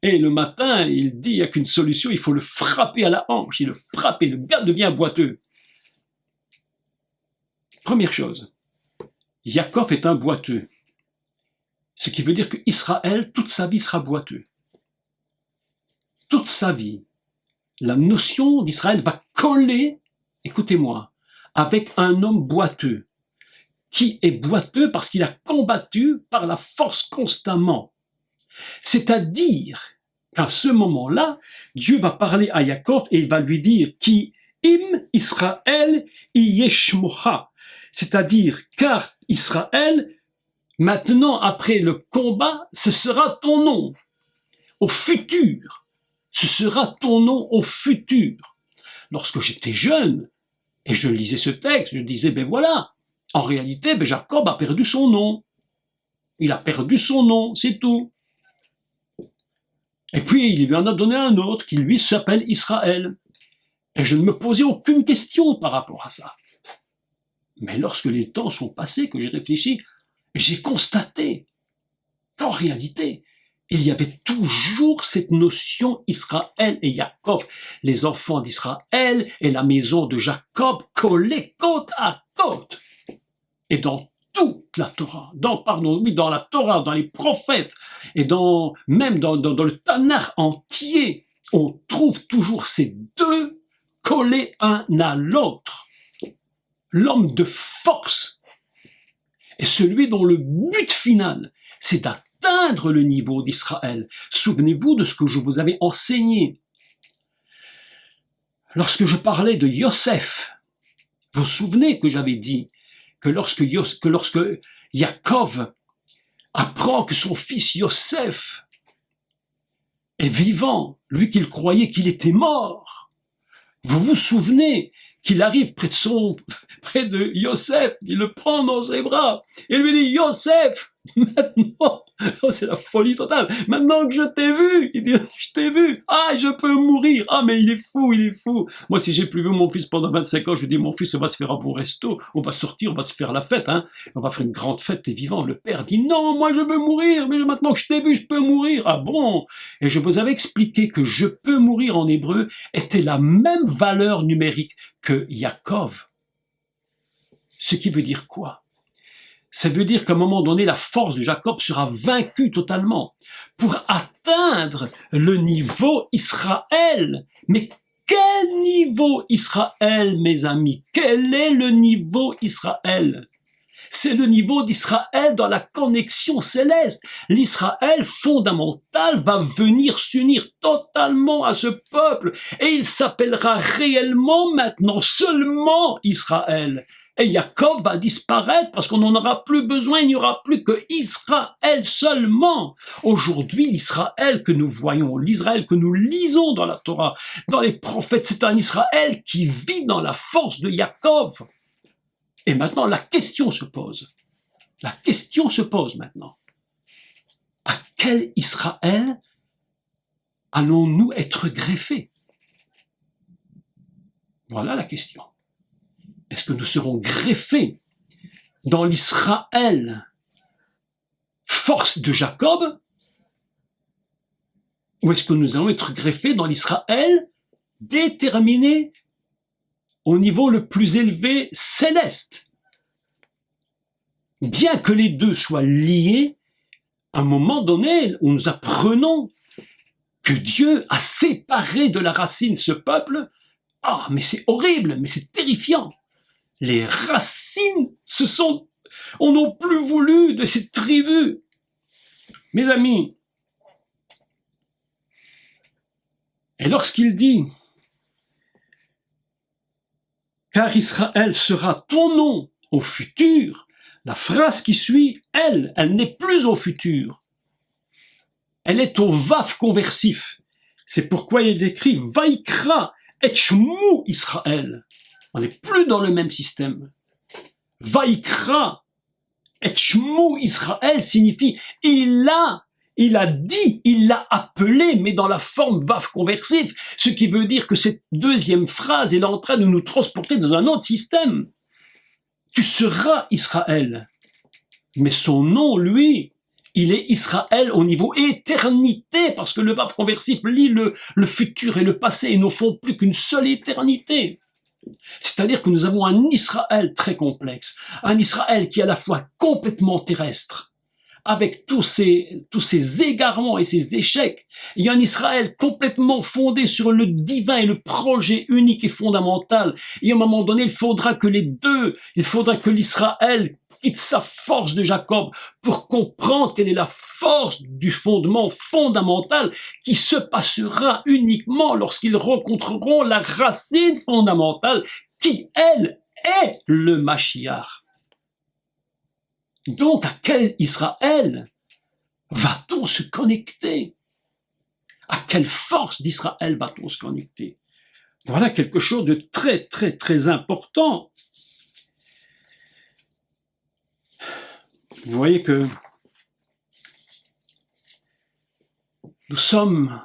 Et le matin, il dit, il n'y a qu'une solution, il faut le frapper à la hanche. Il le frappe et le gars devient boiteux. Première chose, Yaakov est un boiteux. Ce qui veut dire qu'Israël, toute sa vie, sera boiteux. Toute sa vie. La notion d'Israël va coller, écoutez-moi, avec un homme boiteux. Qui est boiteux parce qu'il a combattu par la force constamment. C'est-à-dire qu'à ce moment-là, Dieu va parler à Yaakov et il va lui dire « Ki im Israël yeshmoha », c'est-à-dire « Car Israël, maintenant après le combat, ce sera ton nom au futur. Ce sera ton nom au futur. » Lorsque j'étais jeune et je lisais ce texte, je disais « Ben voilà, en réalité, ben Jacob a perdu son nom. Il a perdu son nom, c'est tout. » Et puis, il lui en a donné un autre qui, lui, s'appelle Israël. Et je ne me posais aucune question par rapport à ça. Mais lorsque les temps sont passés, que j'ai réfléchi, j'ai constaté qu'en réalité, il y avait toujours cette notion Israël et Jacob, les enfants d'Israël et la maison de Jacob collés côte à côte. Et dans toute la Torah, dans la Torah, dans les prophètes, et même dans le Tanakh entier, on trouve toujours ces deux collés un à l'autre. L'homme de force est celui dont le but final, c'est d'atteindre le niveau d'Israël. Souvenez-vous de ce que je vous avais enseigné. Lorsque je parlais de Yosef, vous vous souvenez que j'avais dit que lorsque Yaakov apprend que son fils Yosef est vivant, lui qu'il croyait qu'il était mort, vous vous souvenez qu'il arrive près de Yosef, il le prend dans ses bras, et lui dit, Yosef, maintenant, oh, c'est la folie totale, maintenant que je t'ai vu, il dit, je t'ai vu, ah, je peux mourir, ah, mais il est fou. Moi, si j'ai plus vu mon fils pendant 25 ans, je dis, mon fils, on va se faire un bon resto, on va sortir, on va se faire la fête, hein, on va faire une grande fête, t'es vivant. Le père dit, non, moi, je veux mourir, mais maintenant que je t'ai vu, je peux mourir, ah bon? Et je vous avais expliqué que je peux mourir en hébreu était la même valeur numérique que Yaakov. Ce qui veut dire quoi? Ça veut dire qu'à un moment donné, la force de Jacob sera vaincue totalement pour atteindre le niveau Israël. Mais quel niveau Israël, mes amis? Quel est le niveau Israël? C'est le niveau d'Israël dans la connexion céleste. L'Israël fondamental va venir s'unir totalement à ce peuple et il s'appellera réellement maintenant seulement Israël. Et Jacob va disparaître parce qu'on n'en aura plus besoin, il n'y aura plus que Israël seulement. Aujourd'hui, l'Israël que nous voyons, l'Israël que nous lisons dans la Torah, dans les prophètes, c'est un Israël qui vit dans la force de Jacob. Et maintenant, la question se pose. La question se pose maintenant. À quel Israël allons-nous être greffés? Voilà la question. Est-ce que nous serons greffés dans l'Israël force de Jacob? Ou est-ce que nous allons être greffés dans l'Israël déterminé au niveau le plus élevé céleste? Bien que les deux soient liés, à un moment donné où nous apprenons que Dieu a séparé de la racine ce peuple, ah, mais c'est horrible, mais c'est terrifiant. Les racines on n'a plus voulu de cette tribu. Mes amis, et lorsqu'il dit « Car Israël sera ton nom au futur », la phrase qui suit, elle n'est plus au futur. Elle est au vaf conversif. C'est pourquoi il est écrit « Vaikra et shmu Israël ». On n'est plus dans le même système. Vaikra et shmu Israël signifie il a dit, il l'a appelé, mais dans la forme vaf conversif, ce qui veut dire que cette deuxième phrase est en train de nous transporter dans un autre système. Tu seras Israël. Mais son nom, lui, il est Israël au niveau éternité, parce que le vaf conversif lie le futur et le passé et ne font plus qu'une seule éternité. C'est-à-dire que nous avons un Israël très complexe, un Israël qui est à la fois complètement terrestre, avec tous ces égarements et ces échecs. Il y a un Israël complètement fondé sur le divin et le projet unique et fondamental. Et à un moment donné, il faudra que l'Israël quitte sa force de Jacob pour comprendre quelle est la force du fondement fondamental qui se passera uniquement lorsqu'ils rencontreront la racine fondamentale qui, elle, est le Mashiach. Donc, à quel Israël va-t-on se connecter? À quelle force d'Israël va-t-on se connecter? Voilà quelque chose de très, très, très important. Vous voyez que nous sommes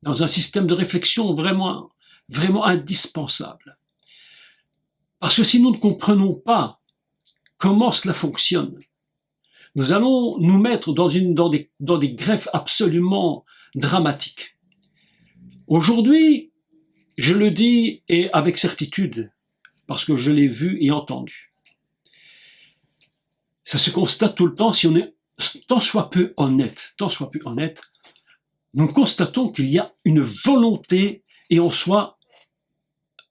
dans un système de réflexion vraiment, vraiment indispensable. Parce que si nous ne comprenons pas comment cela fonctionne, nous allons nous mettre dans des greffes absolument dramatiques. Aujourd'hui, je le dis et avec certitude, parce que je l'ai vu et entendu. Ça se constate tout le temps si on est tant soit peu honnête, nous constatons qu'il y a une volonté et en soi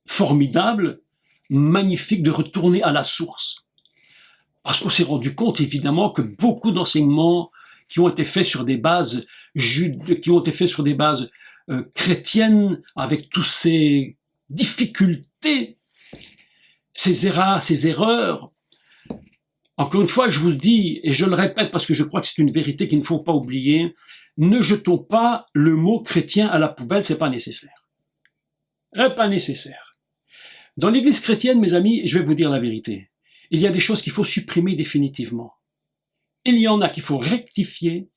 formidable, magnifique de retourner à la source. Parce qu'on s'est rendu compte évidemment que beaucoup d'enseignements qui ont été faits sur des bases chrétiennes, avec toutes ces difficultés, ces erreurs. Encore une fois, je vous dis, et je le répète parce que je crois que c'est une vérité qu'il ne faut pas oublier, ne jetons pas le mot chrétien à la poubelle, c'est pas nécessaire. C'est pas nécessaire. Dans l'église chrétienne, mes amis, je vais vous dire la vérité. Il y a des choses qu'il faut supprimer définitivement. Il y en a qu'il faut rectifier,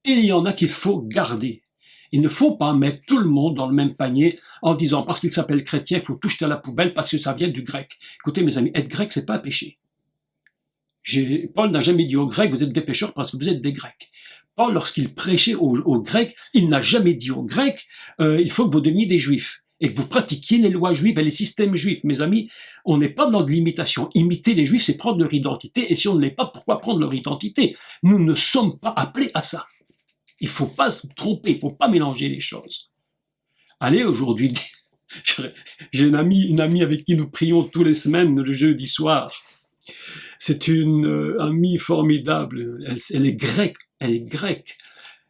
il y en a qu'il faut garder. Il ne faut pas mettre tout le monde dans le même panier en disant parce qu'il s'appelle chrétien, il faut tout jeter à la poubelle parce que ça vient du grec. Écoutez, mes amis, être grec, c'est pas un péché. Paul n'a jamais dit aux Grecs, vous êtes des pécheurs parce que vous êtes des Grecs. Paul, lorsqu'il prêchait aux Grecs, il n'a jamais dit aux Grecs, il faut que vous deveniez des Juifs et que vous pratiquiez les lois juives et les systèmes juifs. Mes amis, on n'est pas dans de l'imitation. Imiter les Juifs, c'est prendre leur identité, et si on ne l'est pas, pourquoi prendre leur identité? Nous ne sommes pas appelés à ça. Il ne faut pas se tromper, il ne faut pas mélanger les choses. Allez, aujourd'hui, j'ai une amie avec qui nous prions tous les semaines le jeudi soir. C'est une amie formidable, elle est grecque.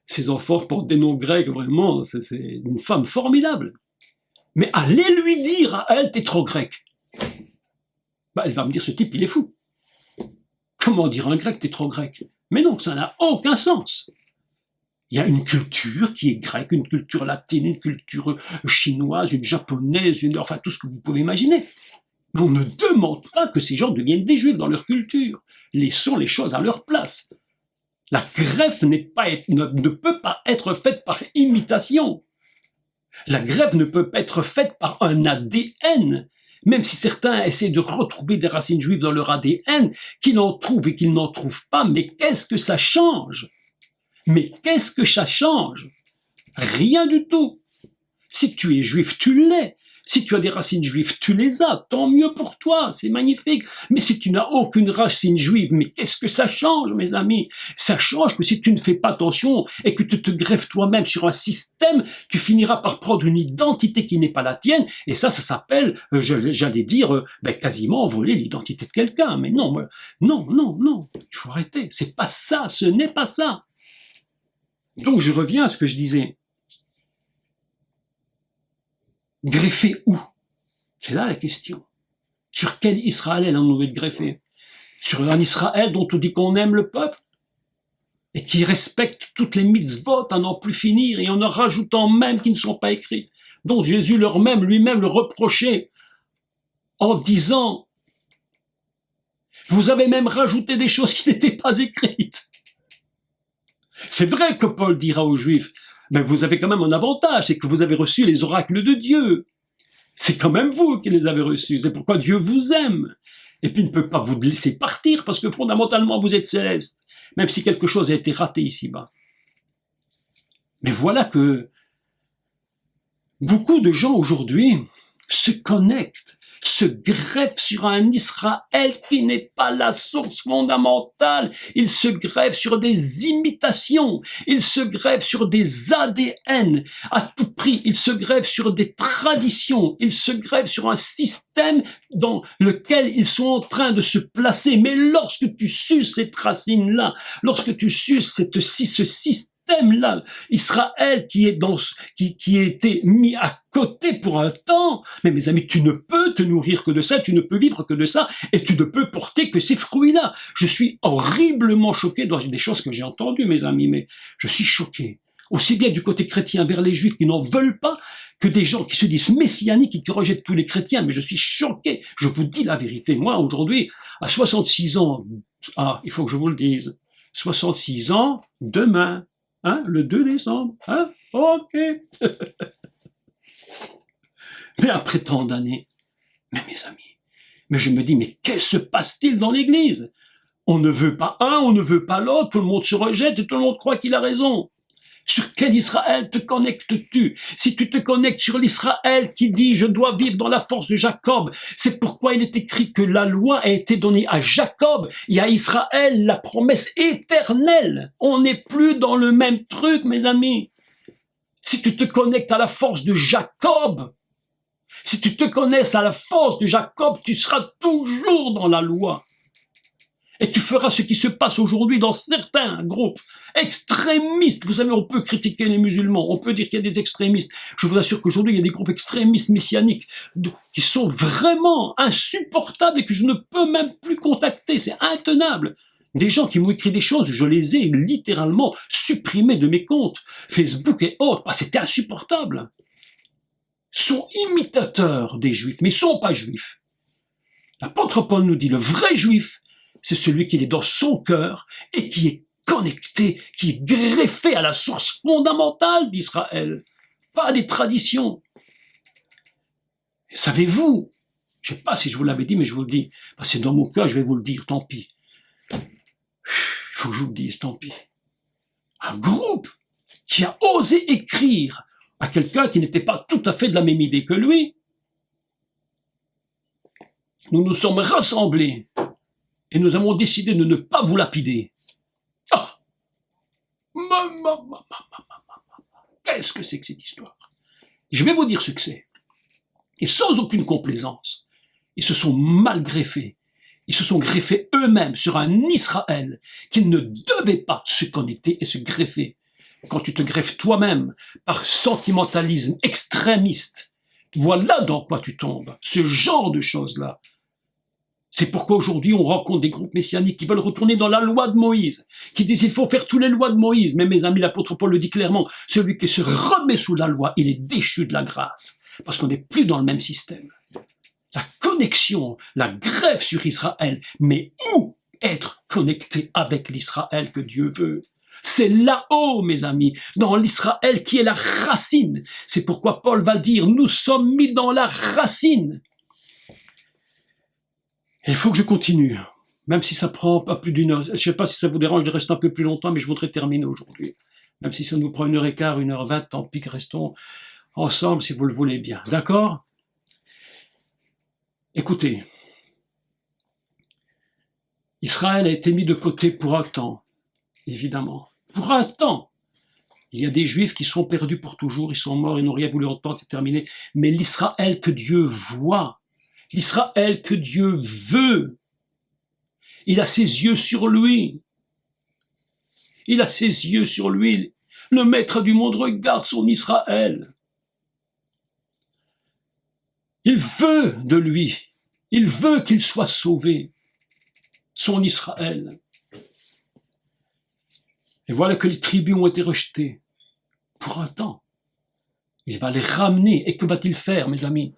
Ses enfants portent des noms grecs, vraiment, c'est une femme formidable. Mais allez lui dire à elle, t'es trop grec. Elle va me dire, ce type, il est fou. Comment dire à un grec, t'es trop grec? Mais non, ça n'a aucun sens. Il y a une culture qui est grecque, une culture latine, une culture chinoise, une japonaise, enfin tout ce que vous pouvez imaginer. Mais on ne demande pas que ces gens deviennent des juifs dans leur culture. Laissons les choses à leur place. La greffe ne peut pas être faite par imitation. La greffe ne peut pas être faite par un ADN. Même si certains essaient de retrouver des racines juives dans leur ADN, qu'ils en trouvent et qu'ils n'en trouvent pas, mais qu'est-ce que ça change? Mais qu'est-ce que ça change? Rien du tout. Si tu es juif, tu l'es. Si tu as des racines juives, tu les as. Tant mieux pour toi, c'est magnifique. Mais si tu n'as aucune racine juive, mais qu'est-ce que ça change, mes amis? Ça change que si tu ne fais pas attention et que tu te greffes toi-même sur un système, tu finiras par prendre une identité qui n'est pas la tienne. Et ça s'appelle, j'allais dire, quasiment voler l'identité de quelqu'un. Mais non, non. Il faut arrêter. C'est pas ça. Ce n'est pas ça. Donc je reviens à ce que je disais. Greffer où? C'est là la question. Sur quel Israël on veut être greffé? Sur un Israël dont on dit qu'on aime le peuple et qui respecte toutes les mitzvot à n'en plus finir et en en rajoutant même qui ne sont pas écrites, dont Jésus lui-même le reprochait en disant vous avez même rajouté des choses qui n'étaient pas écrites. C'est vrai que Paul dira aux Juifs, mais vous avez quand même un avantage, c'est que vous avez reçu les oracles de Dieu. C'est quand même vous qui les avez reçus, c'est pourquoi Dieu vous aime. Et puis il ne peut pas vous laisser partir, parce que fondamentalement vous êtes céleste, même si quelque chose a été raté ici-bas. Mais voilà que beaucoup de gens aujourd'hui se connectent, se greffent sur un Israël qui n'est pas la source fondamentale. Ils se greffent sur des imitations, ils se greffent sur des ADN à tout prix, ils se greffent sur des traditions, ils se greffent sur un système dans lequel ils sont en train de se placer. Mais lorsque tu suces cette racine-là, lorsque tu suces ce système-là, Israël qui a été mis à côté pour un temps, mais mes amis, tu ne peux te nourrir que de ça, tu ne peux vivre que de ça, et tu ne peux porter que ces fruits-là. Je suis horriblement choqué dans des choses que j'ai entendues, mes amis, mais je suis choqué. Aussi bien du côté chrétien vers les juifs qui n'en veulent pas, que des gens qui se disent messianiques et qui rejettent tous les chrétiens, mais je suis choqué, je vous dis la vérité. Moi, aujourd'hui, à 66 ans, il faut que je vous le dise, 66 ans, demain, le 2 décembre, ok. Mais après tant d'années, mais mes amis, mais je me dis, mais qu'est-ce se passe-t-il dans l'église? On ne veut pas un, on ne veut pas l'autre, tout le monde se rejette et tout le monde croit qu'il a raison. Sur quel Israël te connectes-tu? Si tu te connectes sur l'Israël qui dit « je dois vivre dans la force de Jacob », c'est pourquoi il est écrit que la loi a été donnée à Jacob et à Israël la promesse éternelle. On n'est plus dans le même truc, mes amis. Si tu te connectes à la force de Jacob, si tu te connectes à la force de Jacob, tu seras toujours dans la loi. Et tu feras ce qui se passe aujourd'hui dans certains groupes extrémistes. Vous savez, on peut critiquer les musulmans, on peut dire qu'il y a des extrémistes. Je vous assure qu'aujourd'hui, il y a des groupes extrémistes messianiques qui sont vraiment insupportables et que je ne peux même plus contacter. C'est intenable. Des gens qui m'ont écrit des choses, je les ai littéralement supprimés de mes comptes, Facebook et autres. C'était insupportable. Ils sont imitateurs des juifs, mais ils ne sont pas juifs. L'apôtre Paul nous dit, le vrai juif, c'est celui qui est dans son cœur et qui est connecté, qui est greffé à la source fondamentale d'Israël, pas des traditions. Et savez-vous, je ne sais pas si je vous l'avais dit, mais je vous le dis, c'est dans mon cœur, je vais vous le dire, tant pis. Il faut que je vous le dise, tant pis. Un groupe qui a osé écrire à quelqu'un qui n'était pas tout à fait de la même idée que lui. Nous nous sommes rassemblés et nous avons décidé de ne pas vous lapider. Ah, qu'est-ce que c'est que cette histoire? Je vais vous dire ce que c'est. Et sans aucune complaisance, ils se sont mal greffés. Ils se sont greffés eux-mêmes sur un Israël qu'ils ne devaient pas se connecter et se greffer. Quand tu te greffes toi-même par sentimentalisme extrémiste, voilà dans quoi tu tombes, ce genre de choses-là. C'est pourquoi aujourd'hui on rencontre des groupes messianiques qui veulent retourner dans la loi de Moïse, qui disent il faut faire toutes les lois de Moïse. Mais mes amis, l'apôtre Paul le dit clairement, celui qui se remet sous la loi, il est déchu de la grâce, parce qu'on n'est plus dans le même système. La connexion, la greffe sur Israël, mais où être connecté avec l'Israël que Dieu veut? C'est là-haut, mes amis, dans l'Israël qui est la racine. C'est pourquoi Paul va dire, nous sommes mis dans la racine. Il faut que je continue, même si ça prend pas plus d'une heure. Je ne sais pas si ça vous dérange de rester un peu plus longtemps, mais je voudrais terminer aujourd'hui. Même si ça nous prend 1h15, 1h20, tant pis, restons ensemble si vous le voulez bien. D'accord? Écoutez, Israël a été mis de côté pour un temps, évidemment. Pour un temps. Il y a des Juifs qui sont perdus pour toujours, ils sont morts, ils n'ont rien voulu entendre, c'est terminé. Mais l'Israël que Dieu voit, l'Israël que Dieu veut, il a ses yeux sur lui. Il a ses yeux sur lui. Le maître du monde regarde son Israël. Il veut de lui. Il veut qu'il soit sauvé. Son Israël. Et voilà que les tribus ont été rejetées. Pour un temps. Il va les ramener. Et que va-t-il faire, mes amis?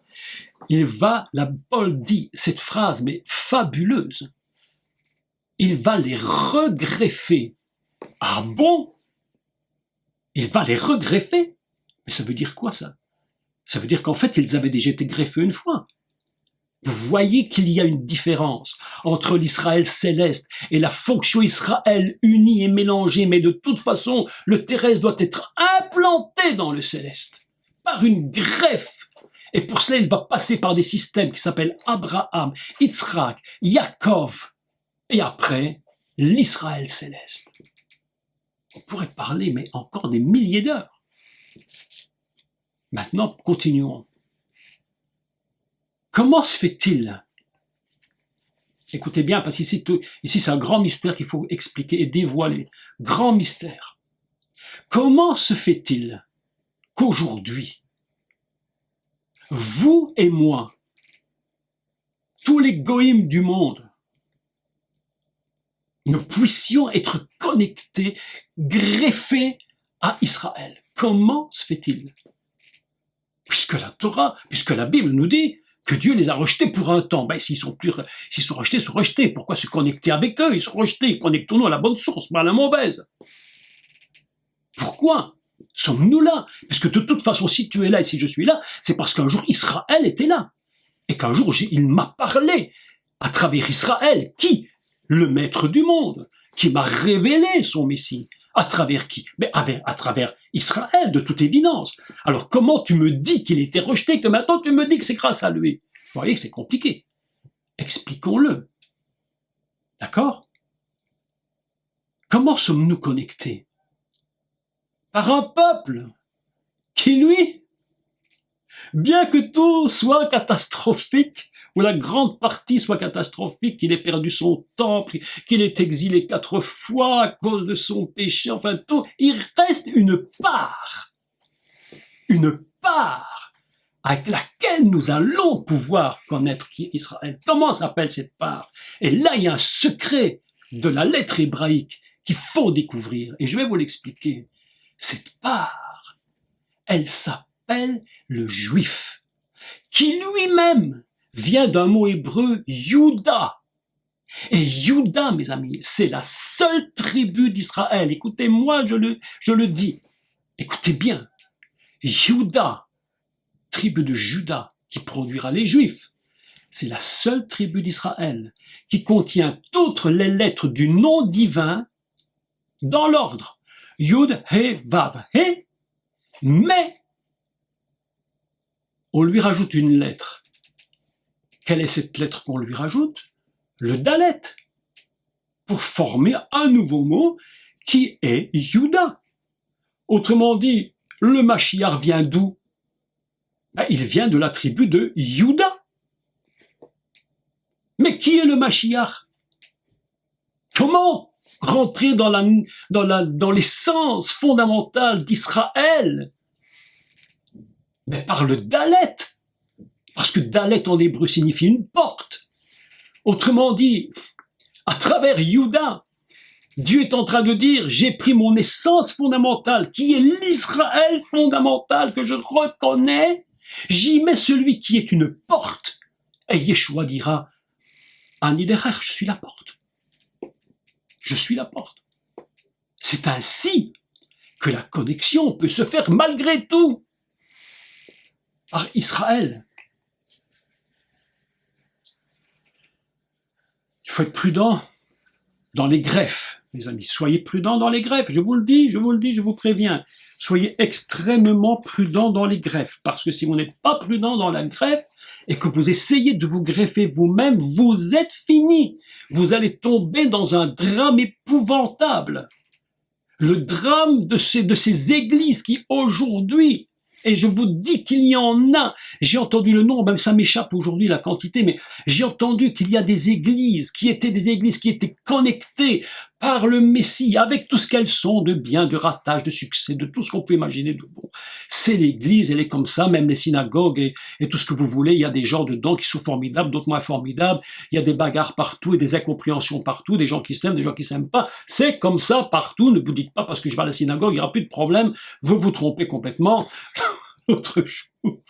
Il va, la Paul dit cette phrase, mais fabuleuse. Il va les regreffer. Ah bon? Il va les regreffer? Mais ça veut dire quoi, ça? Ça veut dire qu'en fait, ils avaient déjà été greffés une fois. Vous voyez qu'il y a une différence entre l'Israël céleste et la fonction Israël unie et mélangée, mais de toute façon, le terrestre doit être implanté dans le céleste, par une greffe. Et pour cela, il va passer par des systèmes qui s'appellent Abraham, Yitzhak, Yaakov, et après, l'Israël céleste. On pourrait parler, mais encore des milliers d'heures. Maintenant, continuons. Comment se fait-il? Écoutez bien, parce qu'ici, c'est un grand mystère qu'il faut expliquer et dévoiler. Grand mystère. Comment se fait-il qu'aujourd'hui, vous et moi, tous les goïms du monde, nous puissions être connectés, greffés à Israël? Comment se fait-il? Puisque la Torah, puisque la Bible nous dit que Dieu les a rejetés pour un temps. S'ils sont rejetés, ils sont rejetés. Pourquoi se connecter avec eux? Ils sont rejetés. Connectons-nous à la bonne source, pas à la mauvaise. Pourquoi sommes-nous là? Puisque de toute façon, si tu es là et si je suis là, c'est parce qu'un jour Israël était là. Et qu'un jour, il m'a parlé à travers Israël, qui le maître du monde, qui m'a révélé son Messie. À travers qui? Mais à travers Israël, de toute évidence. Alors comment tu me dis qu'il était rejeté, que maintenant tu me dis que c'est grâce à lui? Vous voyez que c'est compliqué. Expliquons-le. D'accord? Comment sommes-nous connectés? Par un peuple qui, lui, bien que tout soit catastrophique, ou la grande partie soit catastrophique, qu'il ait perdu son temple, qu'il ait exilé 4 fois à cause de son péché, enfin tout, il reste une part avec laquelle nous allons pouvoir connaître qui est Israël. Comment s'appelle cette part? Et là, il y a un secret de la lettre hébraïque qu'il faut découvrir, et je vais vous l'expliquer. Cette part, elle s'appelle le juif, qui lui-même vient d'un mot hébreu Yuda. Et Yuda, mes amis, c'est la seule tribu d'Israël. Écoutez-moi, je le dis. Écoutez bien. Yuda, tribu de Juda, qui produira les Juifs, c'est la seule tribu d'Israël qui contient toutes les lettres du nom divin dans l'ordre. Yud, He, Vav, He, mais on lui rajoute une lettre. Quelle est cette lettre qu'on lui rajoute? Le Dalet, pour former un nouveau mot qui est Yuda. Autrement dit, le Mashiach vient d'où? Il vient de la tribu de Yuda. Mais qui est le Mashiach? Comment rentrer dans l'essence fondamentale d'Israël? Mais par le Dalet. Parce que Dalet en hébreu signifie une porte. Autrement dit, à travers Yuda, Dieu est en train de dire, j'ai pris mon essence fondamentale, qui est l'Israël fondamental que je reconnais, j'y mets celui qui est une porte. Et Yeshua dira, Ani derech, je suis la porte. Je suis la porte. C'est ainsi que la connexion peut se faire malgré tout par Israël. Il faut être prudent dans les greffes, mes amis. Soyez prudents dans les greffes. Je vous le dis, je vous préviens. Soyez extrêmement prudents dans les greffes. Parce que si vous n'êtes pas prudent dans la greffe et que vous essayez de vous greffer vous-même, vous êtes fini. Vous allez tomber dans un drame épouvantable. Le drame de ces églises qui aujourd'hui, et je vous dis qu'il y en a, j'ai entendu le nom, même ça m'échappe aujourd'hui la quantité, mais j'ai entendu qu'il y a des églises qui étaient connectées par le Messie, avec tout ce qu'elles sont de bien, de ratage, de succès, de tout ce qu'on peut imaginer de bon. C'est l'église, elle est comme ça, même les synagogues et tout ce que vous voulez, il y a des gens dedans qui sont formidables, d'autres moins formidables, il y a des bagarres partout et des incompréhensions partout, des gens qui s'aiment, des gens qui s'aiment pas, c'est comme ça partout, ne vous dites pas parce que je vais à la synagogue, il n'y aura plus de problème, vous vous trompez complètement. L'autre jour,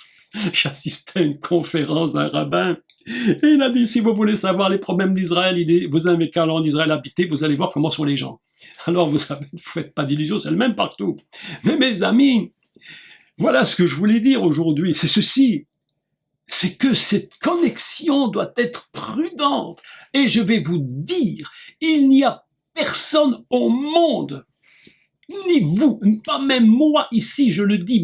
j'assistais à une conférence d'un rabbin et il a dit, si vous voulez savoir les problèmes d'Israël, vous avez qu'à aller en Israël habiter, vous allez voir comment sont les gens. Alors vous savez, vous faites pas d'illusions, c'est le même partout. Mais mes amis, voilà ce que je voulais dire aujourd'hui, c'est ceci, c'est que cette connexion doit être prudente. Et je vais vous dire, il n'y a personne au monde, ni vous, pas même moi ici, je le dis,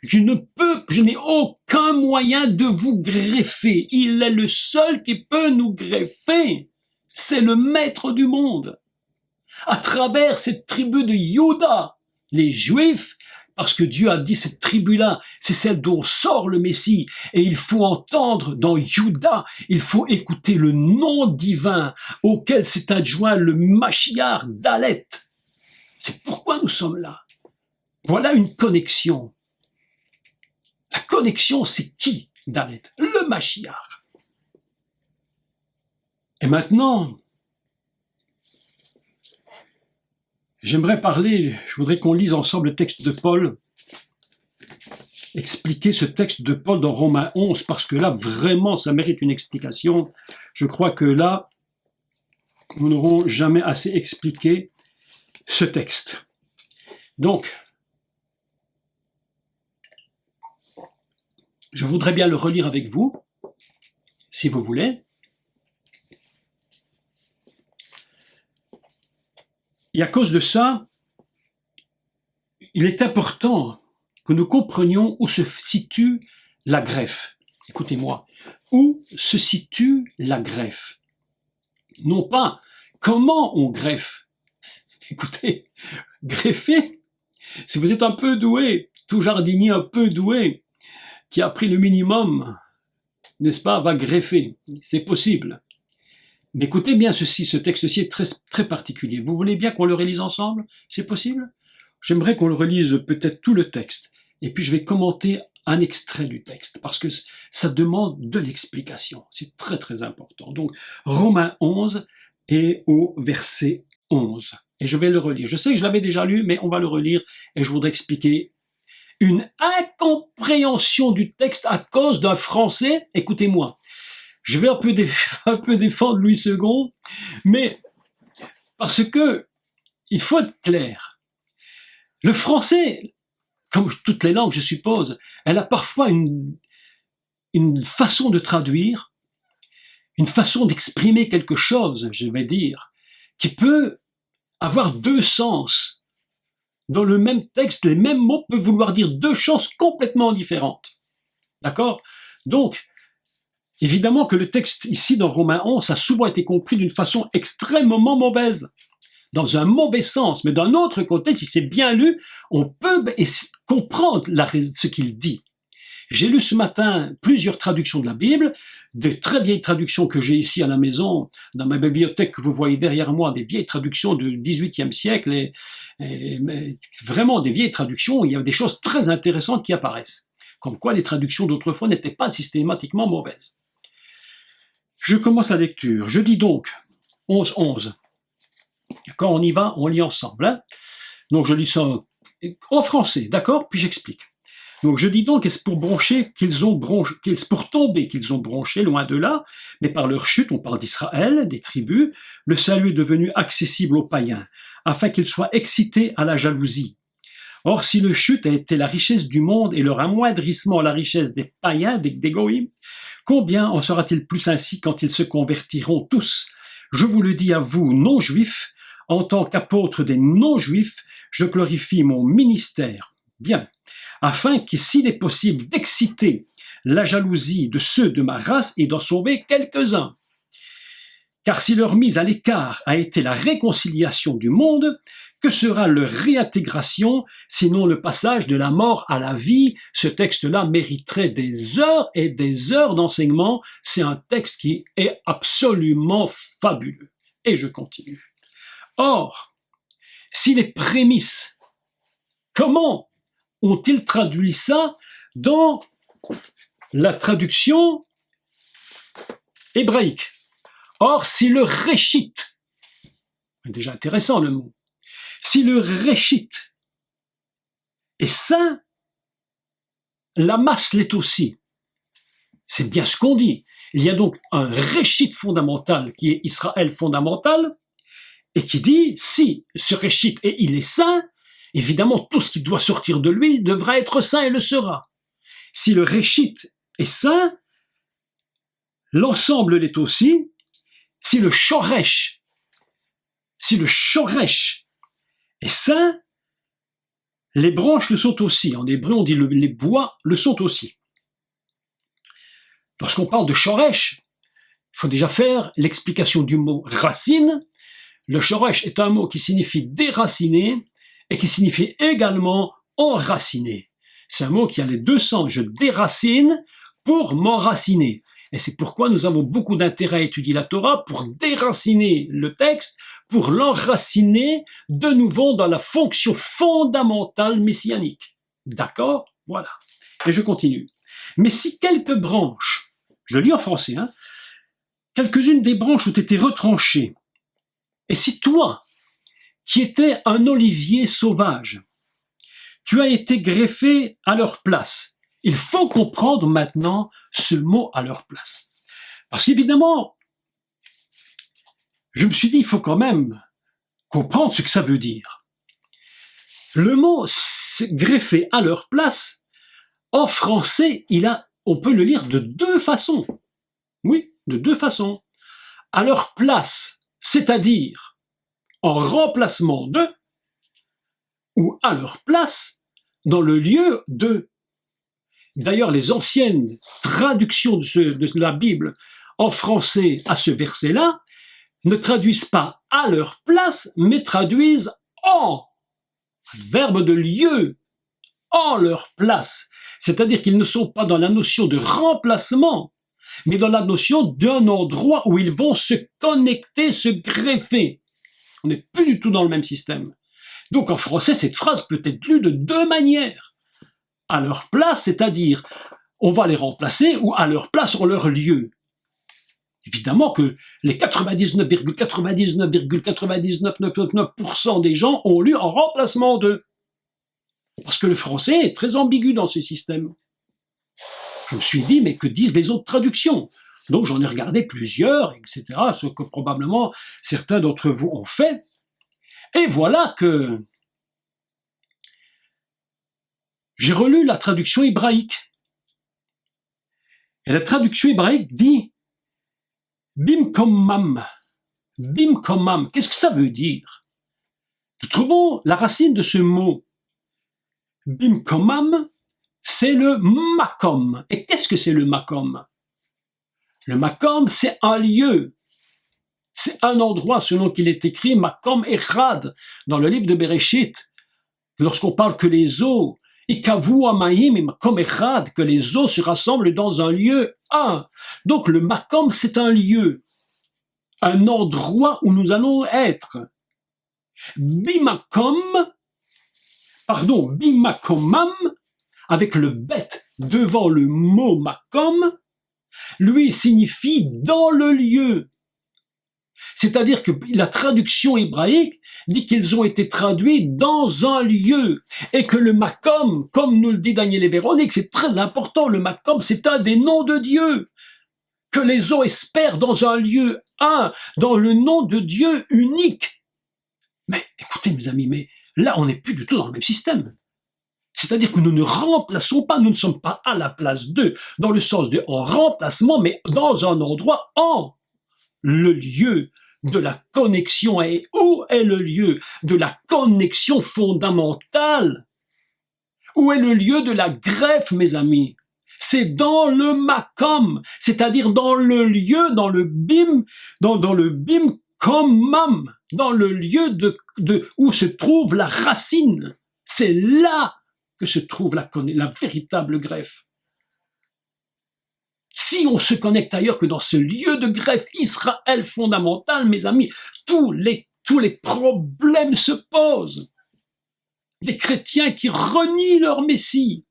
je n'ai aucun moyen de vous greffer. Il est le seul qui peut nous greffer. C'est le maître du monde. À travers cette tribu de Juda, les Juifs, parce que Dieu a dit cette tribu-là, c'est celle dont sort le Messie. Et il faut entendre dans Juda, il faut écouter le nom divin auquel s'est adjoint le Mashiach Dalet. C'est pourquoi nous sommes là. Voilà une connexion. La connexion, c'est qui, Dalet? Le Mashiach. Et maintenant, j'aimerais parler, je voudrais qu'on lise ensemble le texte de Paul, expliquer ce texte de Paul dans Romains 11, parce que là, vraiment, ça mérite une explication. Je crois que là, nous n'aurons jamais assez expliqué ce texte. Donc, je voudrais bien le relire avec vous, si vous voulez. Et à cause de ça, il est important que nous comprenions où se situe la greffe. Écoutez-moi, où se situe la greffe? Non pas comment on greffe. Écoutez, greffer, si vous êtes un peu doué, tout jardinier un peu doué, qui a pris le minimum, n'est-ce pas, va greffer. C'est possible. Mais écoutez bien ceci, ce texte-ci est très, très particulier. Vous voulez bien qu'on le relise ensemble? C'est possible? J'aimerais qu'on le relise peut-être tout le texte. Et puis je vais commenter un extrait du texte, parce que ça demande de l'explication. C'est très très important. Donc, Romains 11 et au verset 11. Et je vais le relire. Je sais que je l'avais déjà lu, mais on va le relire et je voudrais expliquer une incompréhension du texte à cause d'un français. Écoutez-moi, je vais un peu défendre Louis II, mais parce que il faut être clair. Le français, comme toutes les langues, je suppose, elle a parfois une façon de traduire, une façon d'exprimer quelque chose, je vais dire, qui peut avoir deux sens. Dans le même texte, les mêmes mots peuvent vouloir dire deux choses complètement différentes. D'accord? Donc, évidemment que le texte ici dans Romains 11 a souvent été compris d'une façon extrêmement mauvaise, dans un mauvais sens. Mais d'un autre côté, si c'est bien lu, on peut comprendre ce qu'il dit. J'ai lu ce matin plusieurs traductions de la Bible, des très vieilles traductions que j'ai ici à la maison, dans ma bibliothèque que vous voyez derrière moi, des vieilles traductions du XVIIIe siècle, et vraiment des vieilles traductions où il y a des choses très intéressantes qui apparaissent. Comme quoi les traductions d'autrefois n'étaient pas systématiquement mauvaises. Je commence la lecture. Je dis donc, 11-11. Quand on y va, on lit ensemble. Hein. Donc je lis ça en français, d'accord? Puis j'explique. Donc je dis donc, est-ce pour tomber qu'ils ont bronché, loin de là, mais par leur chute, on parle d'Israël, des tribus, le salut est devenu accessible aux païens, afin qu'ils soient excités à la jalousie. Or, si le chute a été la richesse du monde et leur amoindrissement la richesse des païens, des goïms, combien en sera-t-il plus ainsi quand ils se convertiront tous? Je vous le dis à vous, non-juifs, en tant qu'apôtre des non-juifs, je glorifie mon ministère. Bien. Afin que, s'il est possible, d'exciter la jalousie de ceux de ma race et d'en sauver quelques-uns. Car si leur mise à l'écart a été la réconciliation du monde, que sera leur réintégration, sinon le passage de la mort à la vie? Ce texte-là mériterait des heures et des heures d'enseignement. C'est un texte qui est absolument fabuleux. Et je continue. Or, si les prémices, comment ont-ils traduit ça dans la traduction hébraïque? Or, si le réchit, déjà intéressant le mot, si le réchit est saint, la masse l'est aussi. C'est bien ce qu'on dit. Il y a donc un réchit fondamental qui est Israël fondamental et qui dit, si ce réchit il est saint, évidemment, tout ce qui doit sortir de lui devra être saint et le sera. Si le réchit est saint, l'ensemble l'est aussi. Si le shoresh est saint, les branches le sont aussi. En hébreu, on dit les bois le sont aussi. Lorsqu'on parle de shoresh, il faut déjà faire l'explication du mot racine. Le shoresh est un mot qui signifie déraciner, et qui signifie également enraciner. C'est un mot qui a les deux sens. Je déracine pour m'enraciner. Et c'est pourquoi nous avons beaucoup d'intérêt à étudier la Torah, pour déraciner le texte, pour l'enraciner de nouveau dans la fonction fondamentale messianique. D'accord? Voilà. Et je continue. Mais si quelques branches, je lis en français, hein, quelques-unes des branches ont été retranchées, et si toi, qui étais un olivier sauvage, tu as été greffé à leur place. Il faut comprendre maintenant ce mot à leur place. Parce qu'évidemment, je me suis dit, il faut quand même comprendre ce que ça veut dire. Le mot greffé à leur place, en français, on peut le lire de deux façons. Oui, de deux façons. À leur place, c'est-à-dire en remplacement de, ou à leur place, dans le lieu de. D'ailleurs, les anciennes traductions de la Bible en français à ce verset-là ne traduisent pas à leur place, mais traduisent en, verbe de lieu, en leur place. C'est-à-dire qu'ils ne sont pas dans la notion de remplacement, mais dans la notion d'un endroit où ils vont se connecter, se greffer. On n'est plus du tout dans le même système. Donc en français, cette phrase peut être lue de deux manières. À leur place, c'est-à-dire on va les remplacer, ou à leur place, en leur lieu. Évidemment que les 99,99,999% des gens ont lu en remplacement de. Parce que le français est très ambigu dans ce système. Je me suis dit, mais que disent les autres traductions? Donc j'en ai regardé plusieurs, etc., ce que probablement certains d'entre vous ont fait. Et voilà que j'ai relu la traduction hébraïque. Et la traduction hébraïque dit Bimkomam. Bimkomam, qu'est-ce que ça veut dire? Nous trouvons la racine de ce mot. Bimkomam, c'est le makom. Et qu'est-ce que c'est le makom? Le makom, c'est un lieu. C'est un endroit selon qu'il est écrit makom echad dans le livre de Bereshit. Lorsqu'on parle que les eaux, ikavu amayim makom echad, que les eaux se rassemblent dans un lieu un. Donc le makom, c'est un lieu, un endroit où nous allons être. Bimakomam, avec le bet devant le mot makom, lui signifie dans le lieu. C'est-à-dire que la traduction hébraïque dit qu'ils ont été traduits dans un lieu et que le makom, comme nous le dit Daniel et Véronique, c'est très important, le makom c'est un des noms de Dieu, que les eaux espèrent dans un lieu un, dans le nom de Dieu unique. Mais écoutez mes amis, mais là on n'est plus du tout dans le même système. C'est-à-dire que nous ne remplaçons pas, nous ne sommes pas à la place d'eux, dans le sens de en remplacement, mais dans un endroit en le lieu de la connexion. Et où est le lieu de la connexion fondamentale? Où est le lieu de la greffe, mes amis? C'est dans le makom, c'est-à-dire dans le lieu, dans le bim komam, dans le lieu où se trouve la racine. C'est là que se trouve la véritable greffe. Si on se connecte ailleurs que dans ce lieu de greffe Israël fondamental, mes amis, tous les problèmes se posent. Des chrétiens qui renient leur Messie.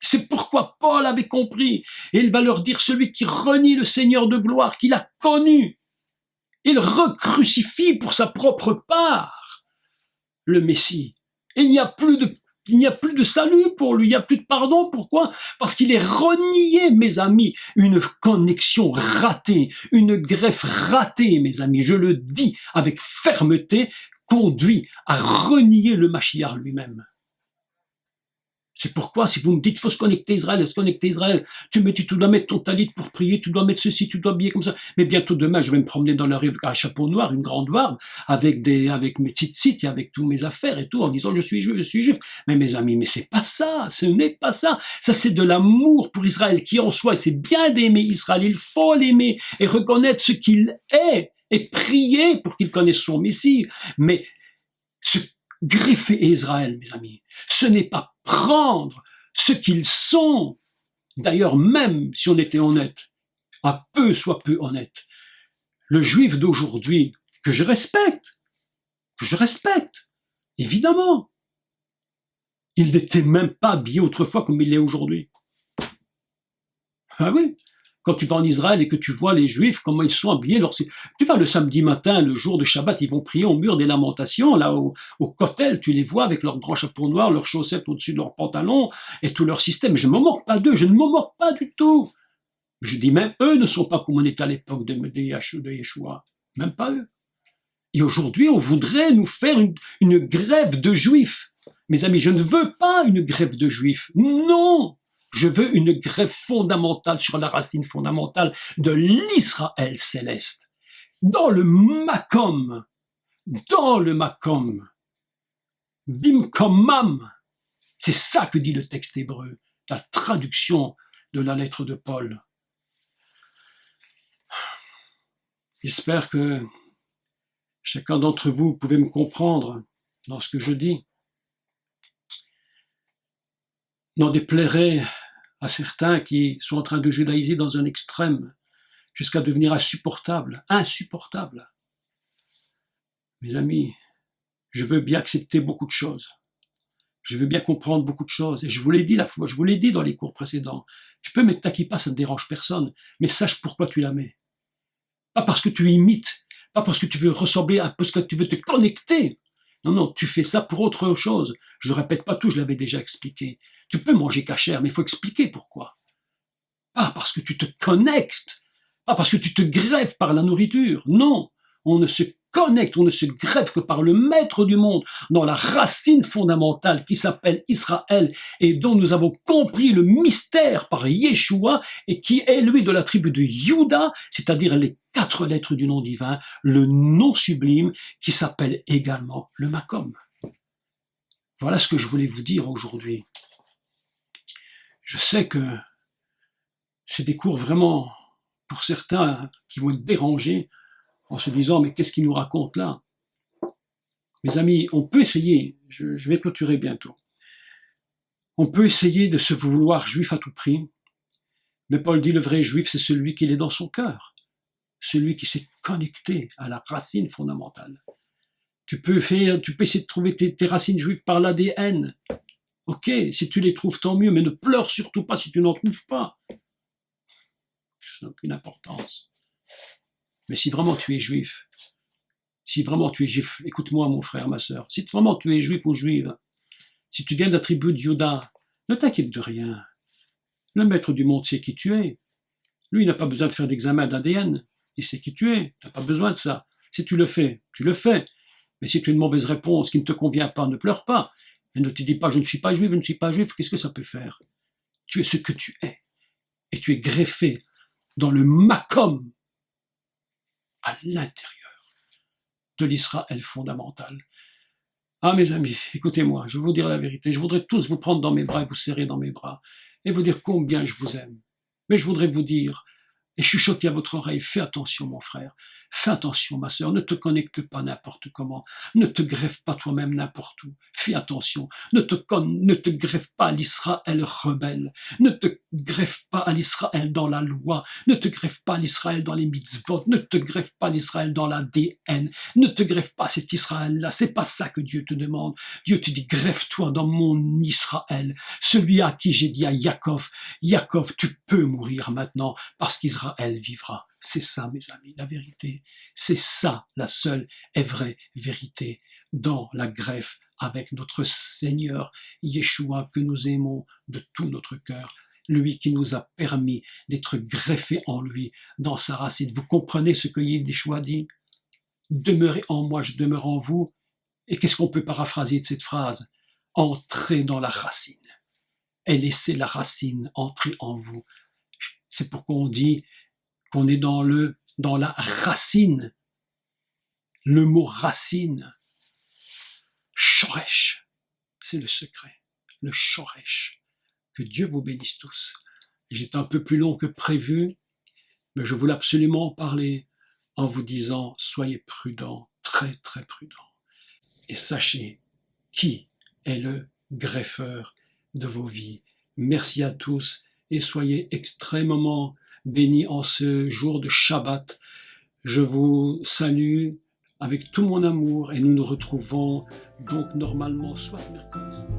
C'est pourquoi Paul avait compris. Et il va leur dire, celui qui renie le Seigneur de gloire, qu'il a connu, il recrucifie pour sa propre part le Messie. Il n'y a plus de salut pour lui, il n'y a plus de pardon. Pourquoi? Parce qu'il est renié, mes amis. Une connexion ratée, une greffe ratée, mes amis, je le dis avec fermeté, conduit à renier le Mashiach lui-même. C'est pourquoi, si vous me dites, il faut se connecter Israël, tu dois mettre ton talit pour prier, tu dois mettre ceci, tu dois habiller comme ça. Mais bientôt demain, je vais me promener dans la rue avec un chapeau noir, une grande barbe, avec mes tzitzit, avec tous mes affaires et tout, en disant je suis juif. Mais mes amis, mais c'est pas ça, ce n'est pas ça. Ça, c'est de l'amour pour Israël qui en soi, c'est bien d'aimer Israël, il faut l'aimer et reconnaître ce qu'il est et prier pour qu'il connaisse son Messie. Mais ce greffer Israël, mes amis, ce n'est pas prendre ce qu'ils sont. D'ailleurs, même si on était honnête, un peu soit peu honnête, le juif d'aujourd'hui, que je respecte, évidemment, il n'était même pas habillé autrefois comme il l'est aujourd'hui. Ah oui, quand tu vas en Israël et que tu vois les Juifs, comment ils sont habillés. Tu vas le samedi matin, le jour de Shabbat, ils vont prier au mur des lamentations, là au Kotel, tu les vois avec leurs grands chapeaux noirs, leurs chaussettes au-dessus de leurs pantalons et tout leur système. Je ne me moque pas d'eux, je ne me moque pas du tout. Je dis même, eux ne sont pas comme on était à l'époque de Yeshua, même pas eux. Et aujourd'hui, on voudrait nous faire une grève de Juifs. Mes amis, je ne veux pas une grève de Juifs, non. Je veux une greffe fondamentale sur la racine fondamentale de l'Israël céleste. Dans le makom, dans le makom, bimkomam. C'est ça que dit le texte hébreu, la traduction de la lettre de Paul. J'espère que chacun d'entre vous pouvez me comprendre dans ce que je dis. N'en déplairait à certains qui sont en train de judaïser dans un extrême jusqu'à devenir insupportable. Mes amis, je veux bien accepter beaucoup de choses. Je veux bien comprendre beaucoup de choses. Et je vous l'ai dit la fois, je vous l'ai dit dans les cours précédents. Tu peux mettre ta kippa, ça ne dérange personne, mais sache pourquoi tu la mets. Pas parce que tu imites, pas parce que tu veux ressembler à parce que tu veux te connecter. Non, tu fais ça pour autre chose. Je ne répète pas tout, je l'avais déjà expliqué. Tu peux manger cachère, mais il faut expliquer pourquoi. Pas parce que tu te connectes, pas parce que tu te greffes par la nourriture. Non, on ne se connecte, on ne se greffe que par le maître du monde, dans la racine fondamentale qui s'appelle Israël et dont nous avons compris le mystère par Yeshua et qui est lui de la tribu de Juda, c'est-à-dire les 4 lettres du nom divin, le nom sublime qui s'appelle également le Makom. Voilà ce que je voulais vous dire aujourd'hui. Je sais que c'est des cours vraiment, pour certains, qui vont être dérangés en se disant « mais qu'est-ce qu'il nous raconte là ?» Mes amis, on peut essayer, je vais clôturer bientôt, on peut essayer de se vouloir juif à tout prix, mais Paul dit le vrai juif, c'est celui qui est dans son cœur, celui qui s'est connecté à la racine fondamentale. Tu peux essayer de trouver tes racines juives par l'ADN. Ok, si tu les trouves, tant mieux, mais ne pleure surtout pas si tu n'en trouves pas. Ça n'a aucune importance. Mais si vraiment tu es juif, écoute-moi mon frère, ma sœur, si vraiment tu es juif ou juive, si tu viens de la tribu de Juda, ne t'inquiète de rien. Le maître du monde sait qui tu es. Lui, il n'a pas besoin de faire d'examen d'ADN. Il sait qui tu es. Tu n'as pas besoin de ça. Si tu le fais, tu le fais. Mais si tu as une mauvaise réponse qui ne te convient pas, ne pleure pas. Et ne te dis pas, je ne suis pas juif, je ne suis pas juif. Qu'est-ce que ça peut faire? Tu es ce que tu es. Et tu es greffé dans le makom à l'intérieur de l'Israël fondamental. Ah mes amis, écoutez-moi, je vais vous dire la vérité. Je voudrais tous vous prendre dans mes bras et vous serrer dans mes bras et vous dire combien je vous aime. Mais je voudrais vous dire et chuchoter à votre oreille, fais attention mon frère, fais attention ma sœur, ne te connecte pas n'importe comment, ne te greffe pas toi-même n'importe où, fais attention, ne te greffe pas à l'Israël rebelle, ne te greffe pas à l'Israël dans la loi, ne te greffe pas à l'Israël dans les mitzvot, ne te greffe pas à l'Israël dans l'ADN, ne te greffe pas à cet Israël-là, c'est pas ça que Dieu te demande. Dieu te dit greffe-toi dans mon Israël, celui à qui j'ai dit à Yaakov, Yaakov, tu peux mourir maintenant parce qu'Israël vivra. C'est ça, mes amis, la vérité. C'est ça, la seule et vraie vérité dans la greffe avec notre Seigneur Yeshua que nous aimons de tout notre cœur. Lui qui nous a permis d'être greffés en lui, dans sa racine. Vous comprenez ce que Yeshua dit? Demeurez en moi, je demeure en vous. Et qu'est-ce qu'on peut paraphraser de cette phrase? Entrez dans la racine. Et laissez la racine entrer en vous. C'est pourquoi on dit qu'on est dans la racine. Le mot racine, shoresh, c'est le secret, le shoresh. Que Dieu vous bénisse tous. J'étais un peu plus long que prévu, mais je voulais absolument en parler en vous disant, soyez prudents, très très prudents. Et sachez qui est le greffeur de vos vies. Merci à tous et soyez extrêmement bénis en ce jour de Shabbat. Je vous salue avec tout mon amour et nous nous retrouvons donc normalement soit mercredi.